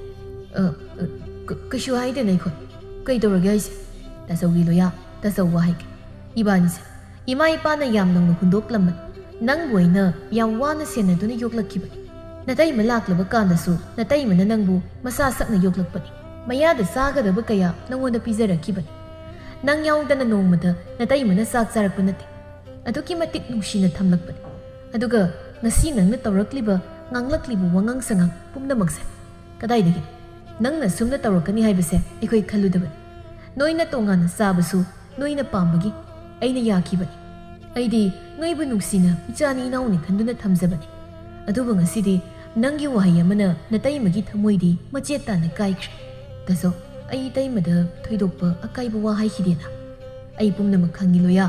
ꯀꯩꯁꯨ ꯍꯥꯏꯗꯦꯅ ꯑꯩꯈꯣꯏ ꯀꯩꯗꯧꯔꯒꯦ ꯍꯥꯏꯁꯦ ꯇꯥꯆꯧꯒꯤ ꯂꯣꯌꯥ ꯇꯥꯆꯧꯕ ꯍꯥꯏꯒꯦ ꯏꯕꯥꯅꯤꯁꯦ ꯏꯃꯥ ꯏꯄꯥꯅ ꯌꯥꯝ ꯅꯧꯅ ꯍꯨꯟꯗꯣꯛꯂꯝꯕꯅꯤ ꯅꯪꯕꯨ ꯑꯩꯅ ꯌꯥꯝ ꯋꯥꯅ ꯁꯦꯟꯅꯗꯨꯅ ꯌꯣꯛꯂꯛꯈꯤꯕꯅꯤ ꯅꯇꯩꯃ ꯂꯥꯛꯂꯕ ꯀꯥꯟꯗꯁꯨ ꯅꯇꯩꯃꯅ ꯅꯪꯕు ꯃꯁꯥ ꯁꯛꯅ ꯌꯣꯛꯂꯛꯄꯅꯤ ꯃꯌꯥꯗ ꯆꯥꯒꯗꯕ ꯀꯌా ꯅꯪꯉꯣꯟꯗ ꯄꯤꯖꯔꯛꯈꯤꯕꯅꯤ ꯅꯪ ꯌꯥꯎꯗꯅ ꯅꯣꯡꯃꯗ ꯅꯇꯩꯃꯅ ꯆꯥꯛ ꯆꯥꯔꯛꯄ ꯅꯠꯇꯦ ꯑꯗꯨꯛꯀꯤ ꯃꯇꯤꯛ ꯅꯨꯡꯁꯤꯅ ꯊꯝꯂꯛꯄꯅꯤ ꯑꯗꯨꯒ ꯉꯁꯤ ꯅꯪꯅ ꯇꯧꯔꯛꯂꯤꯕ ꯉꯥꯡꯂꯛꯂꯤꯕ ꯋꯥꯉꯥꯡ ꯁꯉꯥꯡ ꯄꯨꯝꯅꯃꯛꯁꯦ ꯀꯗꯥꯏꯗꯒꯤ नंगना सुमना तौरकनी हाइबसे एखोई खल्लुदबनि नोइना तोंगाना चाबसु नोइना पामबगी अइना याखिबनि अइदि नोइबु नुंसिना इचानी इनाउनि खंदुना थमजबनि अदुबु ngasiदी नंगी वाहै अमना नतैमगी थमोइदी मचेताना काइख्रे तसो अइ तैमदा थोइदोकपा अकाइबु वा हाइखिदेना अइ पुमनम खंगिलोया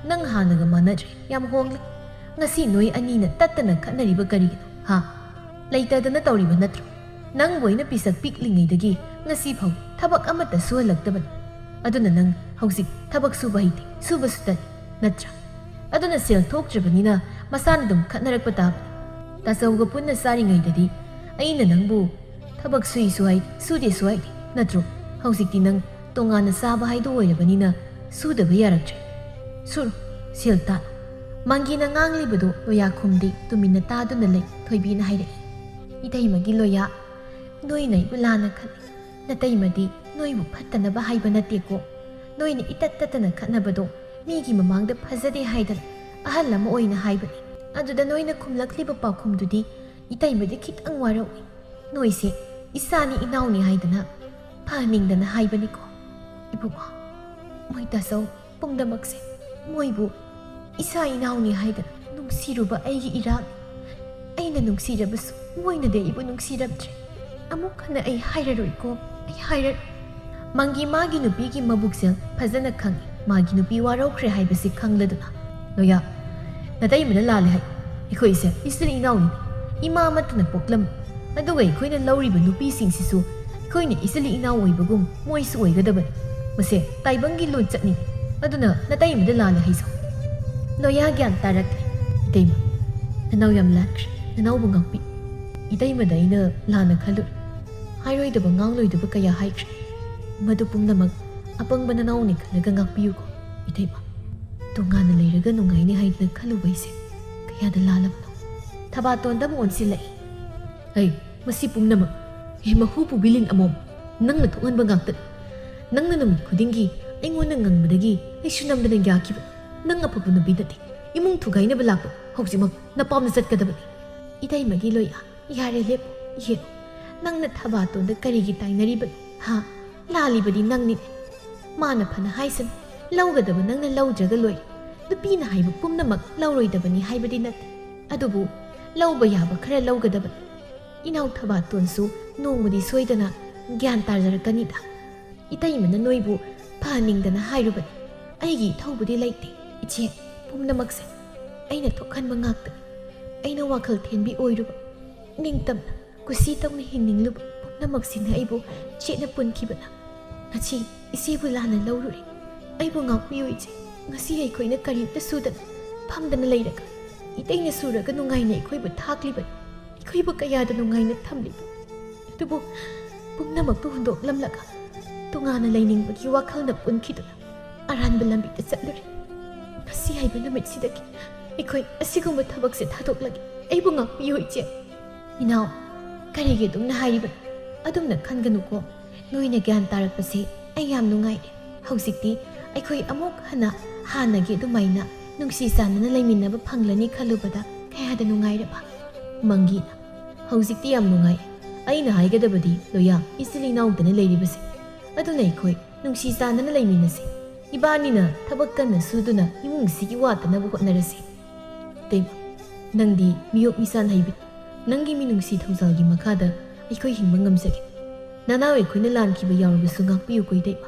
नंग हानगा मानद्रे याम होंगले ngasi noi anina tattana खनरिबा करिगिनो हा लेइतदना तौरिबा नत्रो नंग बोइना पिसक पिकलिङैदगी ngasi फाउ थबक अमता सुहलक्तबनि अदुना नंग हौजिक थबक सुबा हिते सुबसु तनि नत्रा अदुना सेल थोक्त्रबनिना मसाना दुम खनरकपा ताबनि तासौगा पुन्ना सारिङैददी अइना नंगबु थबक सुइ सुहाइ सुदे सुहाइ नत्रो हौजिकति नंग तोंगाना साबा हाइदो ओइरबनिना सुदबा यारक्त्रे सुरु सेल ता मंगीना nganglibado loya khumdi tumina taduna lei thoibina haire itaimagi loya noinai bulana khali nataimadi noibu phattana ba haiba nateko noina itattatana khanabado migi mamangda phajade haidana ahal lama oina haibani aduda noina khumlakliba pakhumdudi itaimadi khitang warawi noise isani inauni haidana phaningdana haibani ko ibuba moita sau pungdamakse moibu इसा इनाउनी हाइदना नुंगसिरुबा अइगी Iraq अइना नुंगसिरबसु Moina दे इबु नुंगसिरबद्रे अमुक खना अइ हाइररोइको अइ हाइरर मंगी मागी नुपीगी मबुकसेल फजना खंगी मागी नुपी वारौख्रे हाइबसि खंगलदना लोया नतैमना लाले high इखोइसे इसरी इनाउनी इमा मतना पोक्लम अदुगा इखोइना लौरिबा नुपी सिंगसिसु इखोइना इसली इनाउ ओइबगुम मोइसु ओइगदबनि मसे ताइबंगी लोन चटनी अदुना नतैमना लाले हाइसो लोया ज्ञान तारक्ले इतैमा ननाउ याम लाख्रे ननाउ बुंगापी इतैमा दैना लाना खलु ꯍꯥꯏꯔꯣꯏꯗꯕ ꯉꯥꯡꯂꯣꯏꯗꯕ ꯀꯌꯥ ꯍꯥꯏꯈ꯭ꯔꯦ ꯃꯗꯨ ꯄꯨꯝꯅꯃꯛ ꯑꯄꯪꯕ ꯅꯅꯥꯎꯅꯤ ꯈꯜꯂꯒ ꯉꯥꯛꯄꯤꯌꯨꯀꯣ ꯏꯇꯩꯃ ꯇꯣꯉꯥꯟꯅ ꯂꯩꯔꯒ ꯅꯨꯡꯉꯥꯏꯅꯤ ꯍꯥꯏꯗꯅ ꯈꯜꯂꯨꯕ ꯑꯩꯁꯦ ꯀꯌꯥꯗ ꯂꯥꯜꯂꯕꯅꯣ ꯊꯕꯥꯇꯣꯟꯗ ꯑꯃꯨꯛ ꯑꯣꯟꯁꯤꯜꯂꯛꯏ ꯑꯩ ꯃꯁꯤ ꯄꯨꯝꯅꯃꯛ ꯃꯍꯨ ꯄꯨꯕꯤꯂꯤꯟ ꯑꯃꯣꯝ ꯅꯪꯅ ꯊꯣꯛꯍꯟꯕ ꯉꯥꯛꯇꯅꯤ ꯅꯪꯅ ꯅꯨꯃꯤꯠ ꯈꯨꯗꯤꯡꯒꯤ ꯑꯩꯉꯣꯟꯗ ꯉꯪꯕꯗꯒꯤ ꯑꯩꯁꯨ ꯅꯝꯗꯅ ꯌꯥꯈꯤꯕ ꯅꯪ ꯑꯐꯕ ꯅꯨꯄꯤ ꯅꯠꯇꯦ ꯏꯃꯨꯡ ꯊꯨꯒꯥꯏꯅꯕ ꯂꯥꯛꯄ ꯍꯧꯖꯤꯛꯃꯛ ꯅꯄꯥꯝꯅ ꯆꯠꯀꯗꯕꯅꯤ ꯏꯇꯩꯃꯒꯤ ꯂꯣꯏꯌꯥ ꯌꯥꯔꯦ ꯂꯦꯞꯄꯣ ꯌꯦꯡꯉꯣ ꯅꯪꯅ ꯊꯕꯥꯇꯣꯟꯗ ꯀꯔꯤꯒꯤ ꯇꯥꯏꯅꯔꯤꯕꯅꯣ ꯍꯥ ꯂꯥꯜꯂꯤꯕꯗꯤ ꯅꯪꯅꯤꯅꯦ ꯃꯥꯅ ꯐꯅ ꯍꯥꯏꯁꯅꯨ ꯂꯧꯒꯗꯕ ꯅꯪꯅ ꯂꯧꯗ꯭ꯔꯒ ꯂꯣꯏꯔꯦ ꯅꯨꯄꯤꯅ ꯍꯥꯏꯕ ꯄꯨꯝꯅꯃꯛ ꯂꯧꯔꯣꯏꯗꯕꯅꯤ ꯍꯥꯏꯕꯗꯤ ꯅꯠꯇꯦ ꯑꯗꯨꯕꯨ ꯂꯧꯕ ꯌꯥꯕ ꯈꯔ ꯂꯧꯒꯗꯕꯅꯤ ꯏꯅꯥꯎ ꯊꯕꯥꯇꯣꯟꯁꯨ ꯅꯣꯡꯃꯗꯤ ꯁꯣꯏꯗꯅ ꯒ꯭ꯌꯥꯟ ꯇꯥꯖꯔꯛꯀꯅꯤꯗ 이따이면은 너희부 파닝다나 하이루ꯕꯅꯤ ꯑꯩꯒꯤ ꯏꯊꯧꯕꯨꯗꯤ ꯂꯩꯇꯦ ꯏꯆꯦ ꯄꯨꯝꯅꯃꯛꯁꯦ ꯑꯩꯅ ꯊꯣꯛꯍꯟꯕ ꯉꯥꯛꯇꯅꯤ ꯑꯩꯅ ꯋꯥꯈꯜ ꯊꯦꯟꯕꯤ ꯑꯣꯏꯔꯨꯕ ꯅꯤꯡꯇꯝꯅ ꯀꯨꯁꯤ ꯇꯧꯅ ꯍꯤꯡꯅꯤꯡꯂꯨꯕ ꯄꯨꯝꯅꯃꯛꯁꯤꯅ ꯑꯩꯕꯨ ꯆꯦꯠꯅ ꯄꯨꯟꯈꯤꯕꯅ ꯉꯁꯤ ꯏꯆꯦꯕꯨ ꯂꯥꯟꯅ ꯂꯧꯔꯨꯔꯦ ꯑꯩꯕꯨ ꯉꯥꯛꯄꯤꯌꯨ ꯏꯆꯦ ꯉꯁꯤ ꯑꯩꯈꯣꯏꯅ ꯀꯔꯤꯝꯇ ꯁꯨꯗꯅ ꯐꯝꯗꯅ ꯂꯩꯔꯒ 이때이나 수라가 농가이나 이코이부 탁리바 이코이부 까야다 농가이나 탐리바 ꯑꯗꯨꯕꯨ ꯄꯨꯝꯅꯃꯛꯇꯨ ꯍꯨꯟꯗꯣꯛꯂꯝꯂꯒ ꯇꯣꯉꯥꯟꯅ ꯂꯩꯅꯤꯡꯕꯒꯤ ꯋꯥꯈꯜꯅ ꯄꯨꯟꯈꯤꯗꯨꯅ ꯑꯔꯥꯟꯕ ꯂꯝꯕꯤꯗ ꯆꯠꯂꯨꯔꯦ ꯉꯁꯤ ꯍꯥꯏꯕ ꯅꯨꯃꯤꯠꯁꯤꯗꯒꯤ ꯑꯩꯈꯣꯏ ꯑꯁꯤꯒꯨꯝꯕ ꯊꯕꯛꯁꯦ ꯊꯥꯗꯣꯛꯂꯒꯦ ꯑꯩꯕꯨ ꯉꯥꯛꯄꯤꯌꯨ ꯏꯆꯦ ꯏꯅꯥꯎ ꯀꯔꯤꯒꯤ ꯑꯗꯨꯝꯅ ꯍꯥꯏꯔꯤꯕꯅꯣ ꯑꯗꯨꯝꯅ ꯈꯟꯒꯅꯨꯀꯣ ꯅꯣꯏꯅ ꯒ꯭ꯌꯥꯟ ꯇꯥꯔꯛꯄꯁꯦ ꯑꯩ ꯌꯥꯝ ꯅꯨꯡꯉꯥꯏꯔꯦ ꯍꯧꯖꯤꯛꯇꯤ ꯑꯩꯈꯣꯏ ꯑꯃꯨꯛ ꯍꯟꯅ ꯍꯥꯟꯅꯒꯤ ꯑꯗꯨꯃꯥꯏꯅ ꯅꯨꯡꯁꯤ ꯆꯥꯟꯅꯅ ꯂꯩꯃꯤꯟꯅꯕ ꯐꯪꯂꯅꯤ ꯈꯜꯂꯨꯕꯗ ꯀꯌꯥꯗ ꯅꯨꯡꯉꯥꯏꯔꯕ ꯃꯪꯒꯤꯅ ꯍꯧꯖꯤꯛꯇꯤ ꯌꯥꯝ ꯅꯨꯡꯉꯥꯏ ꯑꯩꯅ ꯍꯥꯏꯒꯗꯕꯗꯤ ꯂꯣꯌꯥ ꯏꯆꯤꯜ ꯏꯅꯥꯎꯗꯅ ꯂꯩꯔꯤꯕꯁꯦ ꯑꯗꯨꯅ ꯑꯩꯈꯣꯏ ꯅꯨꯡꯁꯤ ꯆꯥꯟꯅꯅ ꯂꯩꯃꯤꯟꯅꯁꯤ 이바니나 타박간나 수두나 이몽시기 와타나부 헛나르시 떼마 낭디 미옥 미산 하이빗 낭기 미능시 통자기 마카다 이코이 힝방 감사게 나나웨 코이나 란키바 야우르부수 ngakpiyu koi 떼마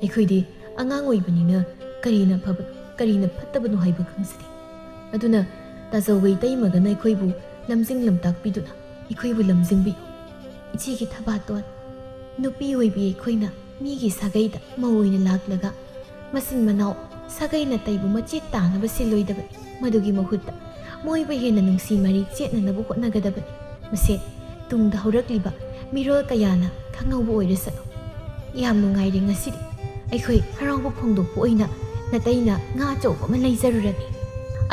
이코이디 안gang 오이바니나 까리나 파바 까리나 팟다바노 하이바 강스디 아두나 다자웨이 떼이마가나 이코이부 람징 람딱비두나 이코이부 람징비 이치기 타바또한 누피 오이비 이코이나 미기 사가이다 마오이나 락라가 ꯃꯁꯤꯡ ꯃꯅꯥꯎ ꯁꯥꯒꯩ ꯅꯥꯇꯩꯕꯨ ꯃꯆꯦꯠ ꯇꯥꯅꯕ ꯁꯤꯜꯂꯣꯏꯗꯕꯅꯤ ꯃꯗꯨꯒꯤ ꯃꯍꯨꯠꯇ ꯃꯣꯏꯕꯨ ꯍꯦꯟꯅ ꯅꯨꯡꯁꯤ ꯃꯔꯤ ꯆꯦꯠꯅꯅꯕ ꯍꯣꯠꯅꯒꯗꯕꯅꯤ ꯃꯁꯤ ꯇꯨꯡꯗ ꯍꯧꯔꯛꯂꯤꯕ ꯃꯤꯔꯣꯜ ꯀꯌꯥꯅ ꯈꯪꯍꯧꯕ ꯑꯣꯏꯔꯁꯅꯨ ꯌꯥꯝ ꯅꯨꯡꯉꯥꯏꯔꯦ ꯉꯁꯤꯗꯤ ꯑꯩꯈꯣꯏ ꯍꯔꯥꯎꯕ ꯐꯣꯡꯗꯣꯛꯄ ꯑꯣꯏꯅ ꯅꯥꯇꯩꯅ ꯉꯥ ꯑꯆꯧꯕ ꯑꯃ ꯂꯩꯖꯔꯨꯔꯅꯤ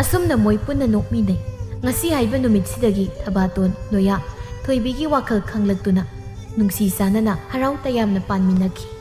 ꯑꯁꯨꯝꯅ ꯃꯣꯏ ꯄꯨꯟꯅ ꯅꯣꯛꯃꯤꯟꯅꯩ ꯉꯁꯤ ꯍꯥꯏꯕ ꯅꯨꯃꯤꯠꯁꯤꯗꯒꯤ ꯊꯕꯥꯇꯣꯟ ꯂꯣꯌꯥ ꯊꯣꯏꯕꯤꯒꯤ ꯋꯥꯈꯜ ꯈꯪꯂꯛꯇꯨꯅ ꯅꯨꯡꯁꯤ ꯆꯥꯟꯅꯅ ꯍꯔꯥꯎ ꯇꯌꯥꯝꯅ ꯄꯥꯟꯃꯤꯟꯅꯈꯤ